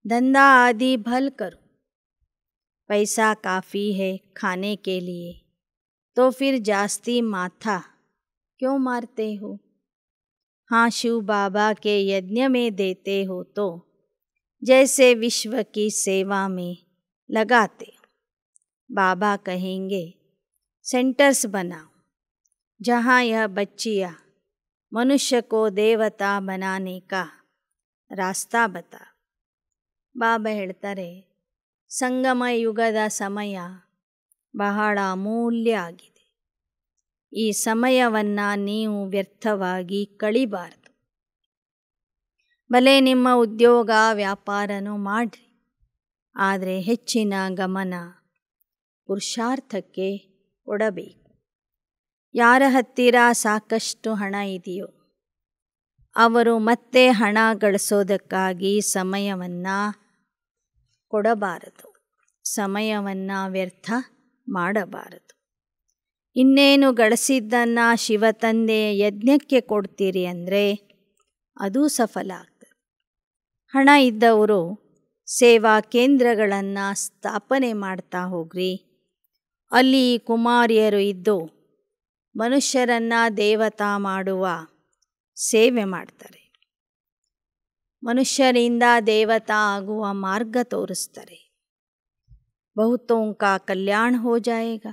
धंधा आदि भल करो, पैसा काफ़ी है खाने के लिए, तो फिर जास्ती माथा क्यों मारते हो? हाँ, शिव बाबा के यज्ञ में देते हो तो जैसे विश्व की सेवा में लगाते हो. बाबा कहेंगे सेंटर्स बनाओ जहाँ यह बच्चियाँ मनुष्य को देवता बनाने का रास्ता बता. ಬಾಬಾ ಹೇಳ್ತಾರೆ, ಸಂಗಮ ಯುಗದ ಸಮಯ ಬಹಳ ಅಮೂಲ್ಯ ಆಗಿದೆ. ಈ ಸಮಯವನ್ನು ನೀವು ವ್ಯರ್ಥವಾಗಿ ಕಳಿಬಾರದು. ಭಲೆ ನಿಮ್ಮ ಉದ್ಯೋಗ ವ್ಯಾಪಾರನೂ ಮಾಡಿರಿ, ಆದರೆ ಹೆಚ್ಚಿನ ಗಮನ ಪುರುಷಾರ್ಥಕ್ಕೆ ಕೊಡಬೇಕು. ಯಾರ ಹತ್ತಿರ ಸಾಕಷ್ಟು ಹಣ ಇದೆಯೋ ಅವರು ಮತ್ತೆ ಹಣ ಗಳಿಸೋದಕ್ಕಾಗಿ ಸಮಯವನ್ನು ಕೊಡಬಾರದು, ಸಮಯವನ್ನು ವ್ಯರ್ಥ ಮಾಡಬಾರದು. ಇನ್ನೇನು ಗಳಿಸಿದ್ದನ್ನು ಶಿವತಂದೆಯ ಯಜ್ಞಕ್ಕೆ ಕೊಡ್ತೀರಿ ಅಂದರೆ ಅದು ಸಫಲ ಆಗ್ತದೆ. ಹಣ ಇದ್ದವರು ಸೇವಾ ಕೇಂದ್ರಗಳನ್ನು ಸ್ಥಾಪನೆ ಮಾಡ್ತಾ ಹೋಗ್ರಿ. ಅಲ್ಲಿ ಕುಮಾರಿಯರು ಇದ್ದು ಮನುಷ್ಯರನ್ನು ದೇವತಾ ಮಾಡುವ ಸೇವೆ ಮಾಡ್ತಾರೆ. ಮನುಷ್ಯರಿಂದ ದೇವತಾ ಆಗುವ ಮಾರ್ಗ ತೋರಿಸ್ತಾರೆ. बहुतों का कल्याण हो जाएगा.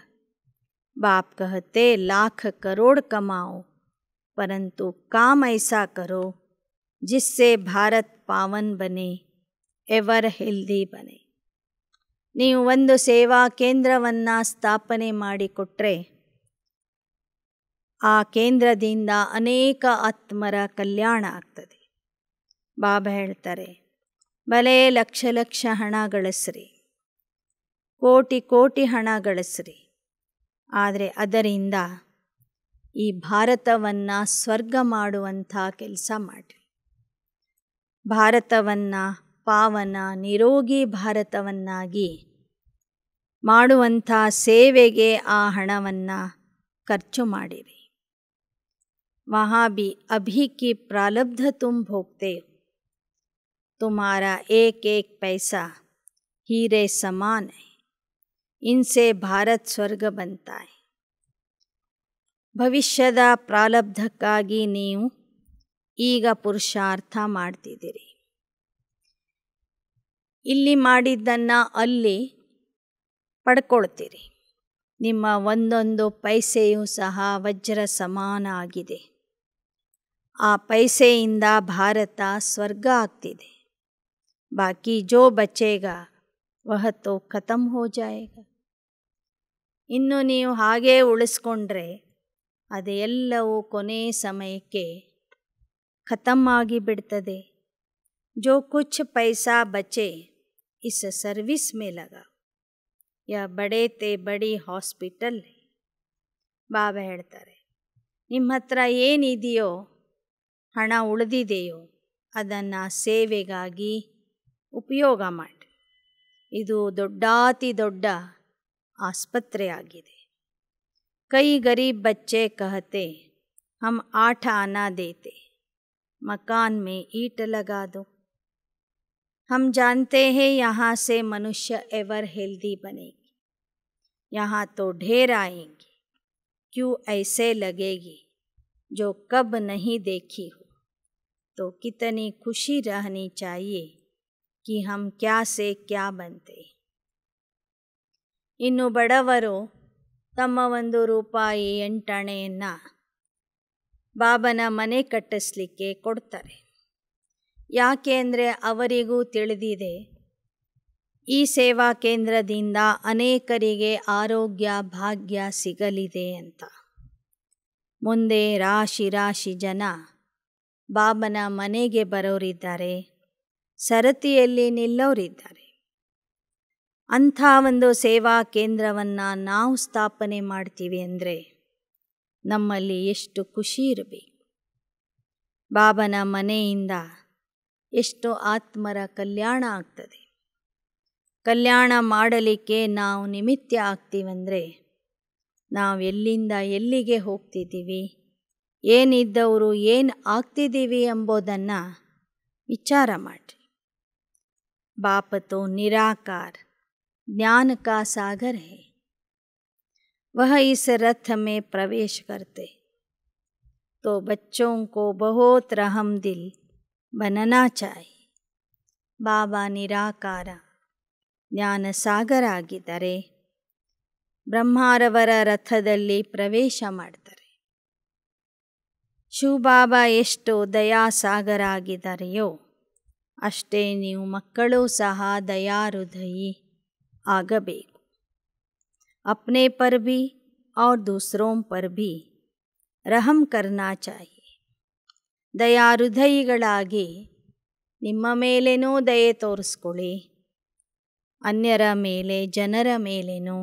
बाप कहते लाख करोड़ कमाओ परंतु काम ऐसा करो जिससे भारत पावन बने, ಎವರ್ ಹೆಲ್ದಿ ಬನೆ. ನೀವು ಒಂದು ಸೇವಾ ಕೇಂದ್ರವನ್ನು ಸ್ಥಾಪನೆ ಮಾಡಿಕೊಟ್ರೆ ಆ ಕೇಂದ್ರದಿಂದ ಅನೇಕ ಆತ್ಮರ ಕಲ್ಯಾಣ ಆಗ್ತದೆ. ಬಾಬಾ ಹೇಳ್ತಾರೆ, ಭಲೆ ಲಕ್ಷ ಲಕ್ಷ ಹಣ ಗಳಿಸ್ರಿ, ಕೋಟಿ ಕೋಟಿ ಹಣ ಗಳಿಸ್ರಿ, ಆದರೆ ಅದರಿಂದ ಈ ಭಾರತವನ್ನು ಸ್ವರ್ಗ ಮಾಡುವಂಥ ಕೆಲಸ ಮಾಡಿರಿ. ಭಾರತವನ್ನು ಪಾವನ ನಿರೋಗಿ ಭಾರತವನ್ನಾಗಿ ಮಾಡುವಂಥ ಸೇವೆಗೆ ಆ ಹಣವನ್ನು ಖರ್ಚು ಮಾಡಿರಿ. वहाँ भी अभी की प्रारब्ध तुम भोगते हो, तुम्हारा एक एक पैसा हीरे समान है, इनसे भारत ಸ್ವರ್ಗ बनता है. ಭವಿಷ್ಯದ ಪ್ರಾರಬ್ಧಕ್ಕಾಗಿ ನೀವು ಈಗ ಪುರುಷಾರ್ಥ ಮಾಡ್ತಿದ್ದೀರಿ. ಇಲ್ಲಿ ಮಾಡಿದ್ದನ್ನು ಅಲ್ಲಿ ಪಡ್ಕೊಳ್ತೀರಿ. ನಿಮ್ಮ ಒಂದೊಂದು ಪೈಸೆಯೂ ಸಹ ವಜ್ರ ಸಮಾನ ಆಗಿದೆ. ಆ ಪೈಸೆಯಿಂದ ಭಾರತ ಸ್ವರ್ಗ ಆಗ್ತಿದೆ. ಬಾಕಿ ಜೋ ಬಚೇಗಾ ವಹ ತೋ ಖತಮ್ ಹೋ ಜಾಯೇಗಾ. ಇನ್ನು ನೀವು ಹಾಗೇ ಉಳಿಸ್ಕೊಂಡ್ರೆ ಅದೆಲ್ಲವೂ ಕೊನೆ ಸಮಯಕ್ಕೆ ಖತಮ್ ಆಗಿಬಿಡ್ತದೆ. ಜೋ ಕುಚ್ ಪೈಸಾ ಬಚೆ ಇಸ್ ಸರ್ವಿಸ್ ಮೇ ಲಗಾ, ಯಾ ಬಡೇ ತೇ ಬಡಿ ಹಾಸ್ಪಿಟಲ್. ಬಾಬಾ ಹೇಳ್ತಾರೆ, ನಿಮ್ಮ ಹತ್ರ ಏನಿದೆಯೋ ಹಣ ಉಳಿದಿದೆಯೋ ಅದನ್ನು ಸೇವೆಗಾಗಿ ಉಪಯೋಗ ಮಾಡಿ. ಇದು ದೊಡ್ಡಾತಿ ದೊಡ್ಡ ಆಸ್ಪತ್ರೆಯಾಗಿದೆ. ಕೈ ಗರೀಬ್ ಬಚ್ಚೆ ಕಹತೆ ಹಮ್ 8 ಆನಾ ದೇತೆ, ಮಕಾನ್ ಮೇ ಈಟ್ ಲಗಾ ದೋ. हम जानते हैं यहाँ से मनुष्य एवर हेल्दी बनेगी, यहाँ तो ढेर आएंगे, क्यों ऐसे लगेगी जो कब नहीं देखी हो. तो कितनी खुशी रहनी चाहिए कि हम क्या से क्या बनते. ಇನ್ನು ಬಡವರು ತಮ್ಮ 1 ರೂಪಾಯಿ 8 ಆಣೆಯನ್ನು ಬಾಬನ ಮನೆ ಕಟ್ಟಿಸ್ಲಿಕ್ಕೆ ಕೊಡ್ತಾರೆ. ಯಾಕೆ ಅಂದರೆ ಅವರಿಗೂ ತಿಳಿದಿದೆ ಈ ಸೇವಾ ಕೇಂದ್ರದಿಂದ ಅನೇಕರಿಗೆ ಆರೋಗ್ಯ ಭಾಗ್ಯ ಸಿಗಲಿದೆ ಅಂತ. ಮುಂದೆ ರಾಶಿ ರಾಶಿ ಜನ ಬಾಬನ ಮನೆಗೆ ಬರೋರಿದ್ದಾರೆ, ಸರತಿಯಲ್ಲಿ ನಿಲ್ಲೋರಿದ್ದಾರೆ. ಅಂಥ ಒಂದು ಸೇವಾ ಕೇಂದ್ರವನ್ನು ನಾವು ಸ್ಥಾಪನೆ ಮಾಡ್ತೀವಿ ಅಂದರೆ ನಮ್ಮಲ್ಲಿ ಎಷ್ಟು ಖುಷಿ ಇರಬೇಕು. ಬಾಬನ ಮನೆಯಿಂದ ಎಷ್ಟು ಆತ್ಮರ ಕಲ್ಯಾಣ ಆಗ್ತದೆ. ಕಲ್ಯಾಣ ಮಾಡಲಿಕ್ಕೆ ನಾವು ನಿಮಿತ್ತ ಆಗ್ತೀವಂದರೆ ನಾವು ಎಲ್ಲಿಂದ ಎಲ್ಲಿಗೆ ಹೋಗ್ತಿದ್ದೀವಿ, ಏನಿದ್ದವರು ಏನು ಆಗ್ತಿದ್ದೀವಿ ಎಂಬುದನ್ನು ವಿಚಾರ ಮಾಡಿರಿ. बाप तो निराकार ज्ञान का सागर है, वह इस रथ में प्रवेश करते तो बच्चों को बहुत रहम दिल बनना चाहिए. बाबा निराकार ಜ್ಞಾನ ಸಾಗರ ಆಗಿದ್ದಾರೆ. ಬ್ರಹ್ಮಾರವರ ರಥದಲ್ಲಿ ಪ್ರವೇಶ ಮಾಡ್ತಾರೆ. ಶಿವಬಾಬಾ ಎಷ್ಟು ದಯಾಸಾಗರ ಆಗಿದ್ದಾರೆಯೋ ಅಷ್ಟೇ ನೀವು ಮಕ್ಕಳು ಸಹ ದಯಾಹೃದಯಿ ಆಗಬೇಕು. अपने पर भी और दूसरों पर भी रहम करना चाहिए. ದಯಾಹೃದಯಿಗಳಾಗಿ ನಿಮ್ಮ ಮೇಲೇನೂ ದಯೆ ತೋರಿಸ್ಕೊಳ್ಳಿ, ಅನ್ಯರ ಮೇಲೆ ಜನರ ಮೇಲೇನೂ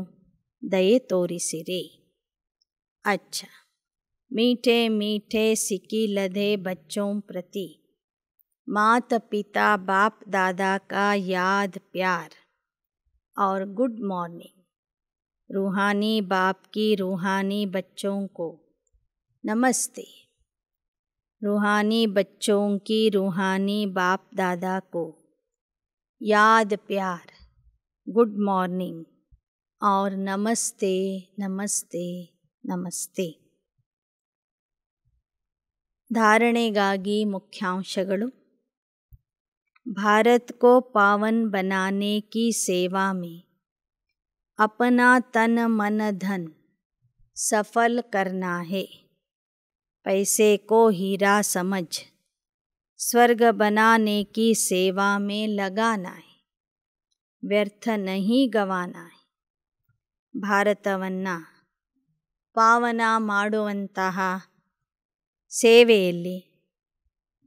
ದಯೆ ತೋರಿಸಿರಿ. अच्छा, मीठे मीठे सिकी लधे बच्चों प्रति माता पिता बाप दादा का याद प्यार और गुड मॉर्निंग. रूहानी बाप की रूहानी बच्चों को नमस्ते. रूहानी बच्चों की रूहानी बाप दादा को याद प्यार, गुड मॉर्निंग और नमस्ते नमस्ते नमस्ते. धारणेಗಾಗಿ मुख्यांशಗಳು. भारत को पावन बनाने की सेवा में अपना तन मन धन सफल करना है. पैसे को हीरा समझ स्वर्ग बनाने की सेवा में लगाना है. व्यर्थ नहीं गवाना है. ಭಾರತವನ್ನು ಪಾವನ ಮಾಡುವಂತಹ ಸೇವೆಯಲ್ಲಿ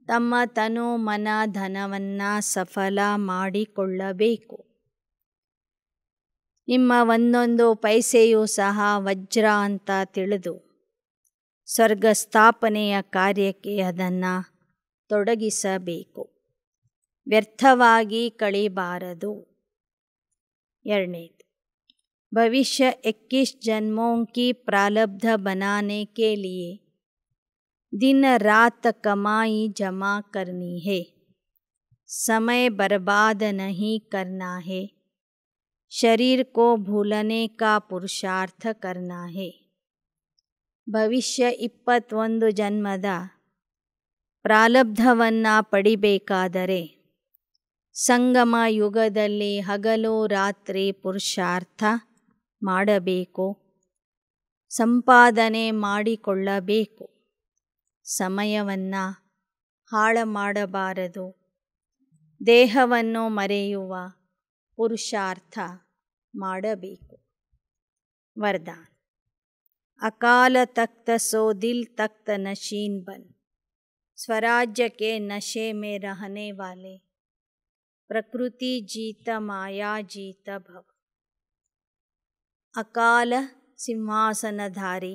ತಮ್ಮ ತನು ಮನ ಧನವನ್ನು ಸಫಲ ಮಾಡಿಕೊಳ್ಳಬೇಕು. ನಿಮ್ಮ ಒಂದೊಂದು ಪೈಸೆಯೂ ಸಹ ವಜ್ರ ಅಂತ ತಿಳಿದು ಸ್ವರ್ಗ ಸ್ಥಾಪನೆಯ ಕಾರ್ಯಕ್ಕೆ ಅದನ್ನು ತೊಡಗಿಸಬೇಕು. ವ್ಯರ್ಥವಾಗಿ ಕಳಿಬಾರದು. ಎರಡನೇದು, भविष्य 21 जन्मों की प्रारब्ध बनाने के लिए दिन रात कमाई जमा करनी है. समय बर्बाद नहीं करना है. शरीर को भूलने का पुरुषार्थ करना है. ಭವಿಷ್ಯ 21 ಜನ್ಮದ ಪ್ರಾರಬ್ಧವನ್ನು ಪಡಿಬೇಕಾದರೆ ಸಂಗಮ ಯುಗದಲ್ಲಿ ಹಗಲು ರಾತ್ರಿ ಪುರುಷಾರ್ಥ ಮಾಡಬೇಕು, ಸಂಪಾದನೆ ಮಾಡಿಕೊಳ್ಳಬೇಕು. ಸಮಯವನ್ನು ಹಾಳು ಮಾಡಬಾರದು. ದೇಹವನ್ನು ಮರೆಯುವ ಪುರುಷಾರ್ಥ ಮಾಡಬೇಕು. वरदान. अकाल तख्त सो दिल तख्त नशीन बन. स्वराज्य के नशे में रहने वाले प्रकृति जीत माया जीत भव. ಅಕಾಲ ಸಿಂಹಾಸನಧಾರಿ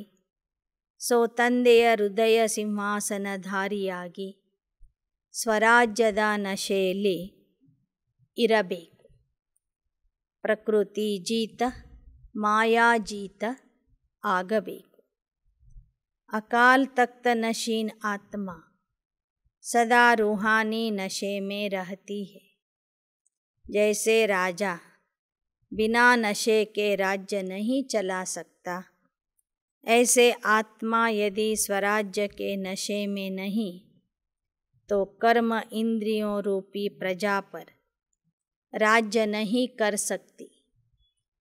ಸೋ ತಂದೆಯ ಹೃದಯ ಸಿಂಹಾಸನಧಾರಿಯಾಗಿ ಸ್ವರಾಜ್ಯದ ನಶೆಯಲ್ಲಿ ಇರಬೇಕು. ಪ್ರಕೃತಿ ಜೀತ ಮಾಯಾಜೀತ ಆಗಬೇಕು. ಅಕಾಲ್ ತಖ್ತ ನಶೀನ್ ಆತ್ಮ सदा रूहानी नशे में रहती है. जैसे राजा बिना नशे के राज्य नहीं चला सकता, ऐसे आत्मा यदि स्वराज्य के नशे में नहीं तो कर्म इंद्रियों रूपी प्रजा पर राज्य नहीं कर सकती.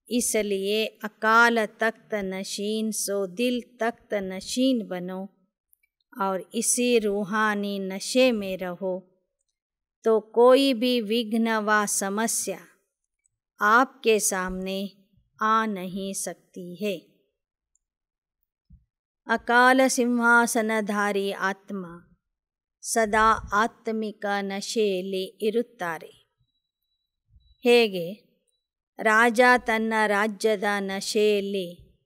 इसलिए अकाल तख्त नशीन सो दिल तख्त नशीन बनो और इसी रूहानी नशे में रहो तो कोई भी विघ्न व समस्या आपके सामने आ नहीं सकती है. ಅಕಾಲ ಸಿಂಹಾಸನಧಾರಿ ಆತ್ಮ ಸದಾ ಆತ್ಮಿಕ ನಶೆಯಲ್ಲಿ ಇರುತ್ತಾರೆ. ಹೇಗೆ ರಾಜ ತನ್ನ ರಾಜ್ಯದ ನಶೆಯಲ್ಲಿ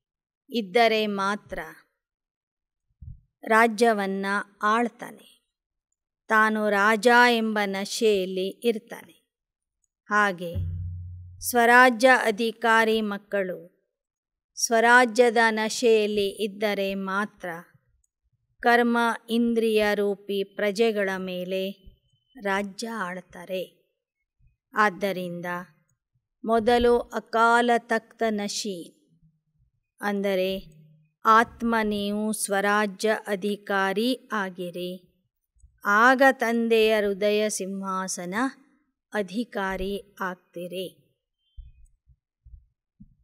ಇದ್ದರೆ ಮಾತ್ರ ರಾಜ್ಯವನ್ನು ಆಳ್ತಾನೆ. ತಾನು ರಾಜ ಎಂಬ ನಶೆಯಲ್ಲಿ ಇರ್ತಾನೆ. ಹಾಗೆ ಸ್ವರಾಜ್ಯ ಅಧಿಕಾರಿ ಮಕ್ಕಳು ಸ್ವರಾಜ್ಯದ ನಶೆಯಲ್ಲಿ ಇದ್ದರೆ ಮಾತ್ರ ಕರ್ಮ ಇಂದ್ರಿಯ ರೂಪಿ ಪ್ರಜೆಗಳ ಮೇಲೆ ರಾಜ್ಯ ಆಳ್ತಾರೆ. ಆದ್ದರಿಂದ ಮೊದಲು ಅಕಾಲ ತಖ್ತ ನಶಿ ಅಂದರೆ ಆತ್ಮ ನೀವು ಸ್ವರಾಜ್ಯ ಅಧಿಕಾರಿ ಆಗಿರಿ. ಆಗ ತಂದೆಯ ಹೃದಯ ಸಿಂಹಾಸನ ಅಧಿಕಾರಿ ಆಗ್ತೀರಿ.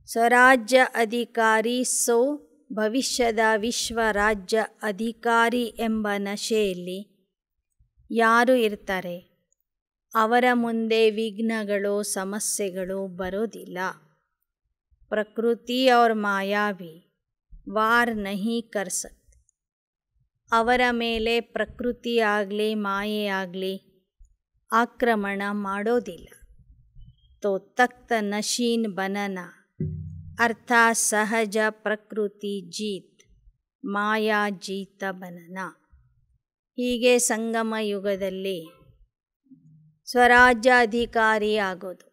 ಸ್ವರಾಜ್ಯ ಅಧಿಕಾರಿ ಸೋ ಭವಿಷ್ಯದ ವಿಶ್ವ ರಾಜ್ಯ ಅಧಿಕಾರಿ ಎಂಬ ನಶೆಯಲ್ಲಿ ಯಾರು ಇರ್ತಾರೆ ಅವರ ಮುಂದೆ ವಿಘ್ನಗಳು ಸಮಸ್ಯೆಗಳು ಬರೋದಿಲ್ಲ. ಪ್ರಕೃತಿ और ಮಾಯಾ भी ವಾರ್ ನಹಿ ಕರ್ ಸಕ್ತೆ. ಅವರ ಮೇಲೆ ಪ್ರಕೃತಿ ಆಗಲಿ ಮಾಯೆ ಆಗಲಿ ಆಕ್ರಮಣ ಮಾಡೋದಿಲ್ಲ. ತೋ ತಖ್ತ ನಶೀನ್ ಬನನ ಅರ್ಥಾತ್ ಸಹಜ ಪ್ರಕೃತಿ ಜೀತ್ ಮಾಯಾ ಜೀತ ಬನನ. ಹೀಗೆ ಸಂಗಮ ಯುಗದಲ್ಲಿ ಸ್ವರಾಜ್ಯ ಅಧಿಕಾರಿ ಆಗೋದು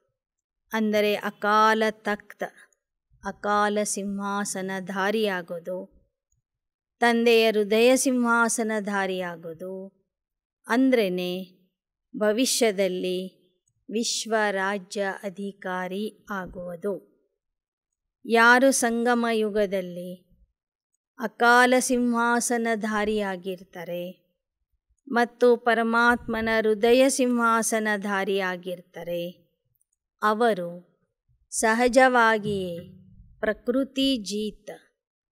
ಅಂದರೆ ಅಕಾಲ ತಖ್ತ ಅಕಾಲ ಸಿಂಹಾಸನಧಾರಿಯಾಗೋದು, ತಂದೆಯ ಹೃದಯ ಸಿಂಹಾಸನಧಾರಿಯಾಗೋದು ಅಂದ್ರೇ ಭವಿಷ್ಯದಲ್ಲಿ ವಿಶ್ವ ರಾಜ್ಯ ಅಧಿಕಾರಿ ಆಗುವುದು. ಯಾರು ಸಂಗಮ ಯುಗದಲ್ಲಿ ಅಕಾಲ ಸಿಂಹಾಸನಧಾರಿಯಾಗಿರ್ತಾರೆ ಮತ್ತು ಪರಮಾತ್ಮನ ಹೃದಯ ಸಿಂಹಾಸನಧಾರಿಯಾಗಿರ್ತಾರೆ ಅವರು ಸಹಜವಾಗಿಯೇ ಪ್ರಕೃತಿ ಜೀತ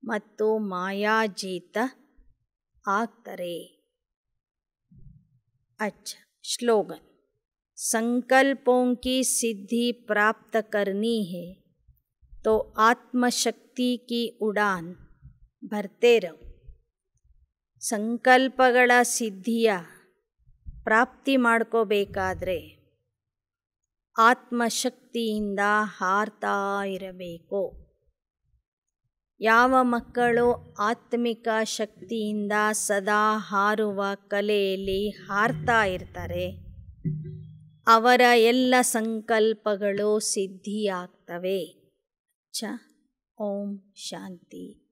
ಮತ್ತು ಮಾಯಾಜೀತ ಆಗ್ತಾರೆ. अच्छा श्लोगन. संकल्पों की सिद्धि प्राप्त करनी है तो आत्मशक्ति की उड़ान भरते रहो. ಸಂಕಲ್ಪಗಳ ಸಿದ್ಧಿಯ ಪ್ರಾಪ್ತಿ ಮಾಡ್ಕೋಬೇಕಾದ್ರೆ ಆತ್ಮಶಕ್ತಿಯಿಂದ ಹಾರ್ತಾ ಇರಬೇಕು. ಯಾವ ಮಕ್ಕಳು ಆತ್ಮಿಕ ಶಕ್ತಿಯಿಂದ ಸದಾ ಹಾರುವ ಕಲೆಯಲ್ಲಿ ಹಾರ್ತಾ ಇರ್ತಾರೆ ಅವರ ಎಲ್ಲ ಸಂಕಲ್ಪಗಳು ಸಿದ್ಧಿಯಾಗ್ತವೆ. ಓಂ ಶಾಂತಿ.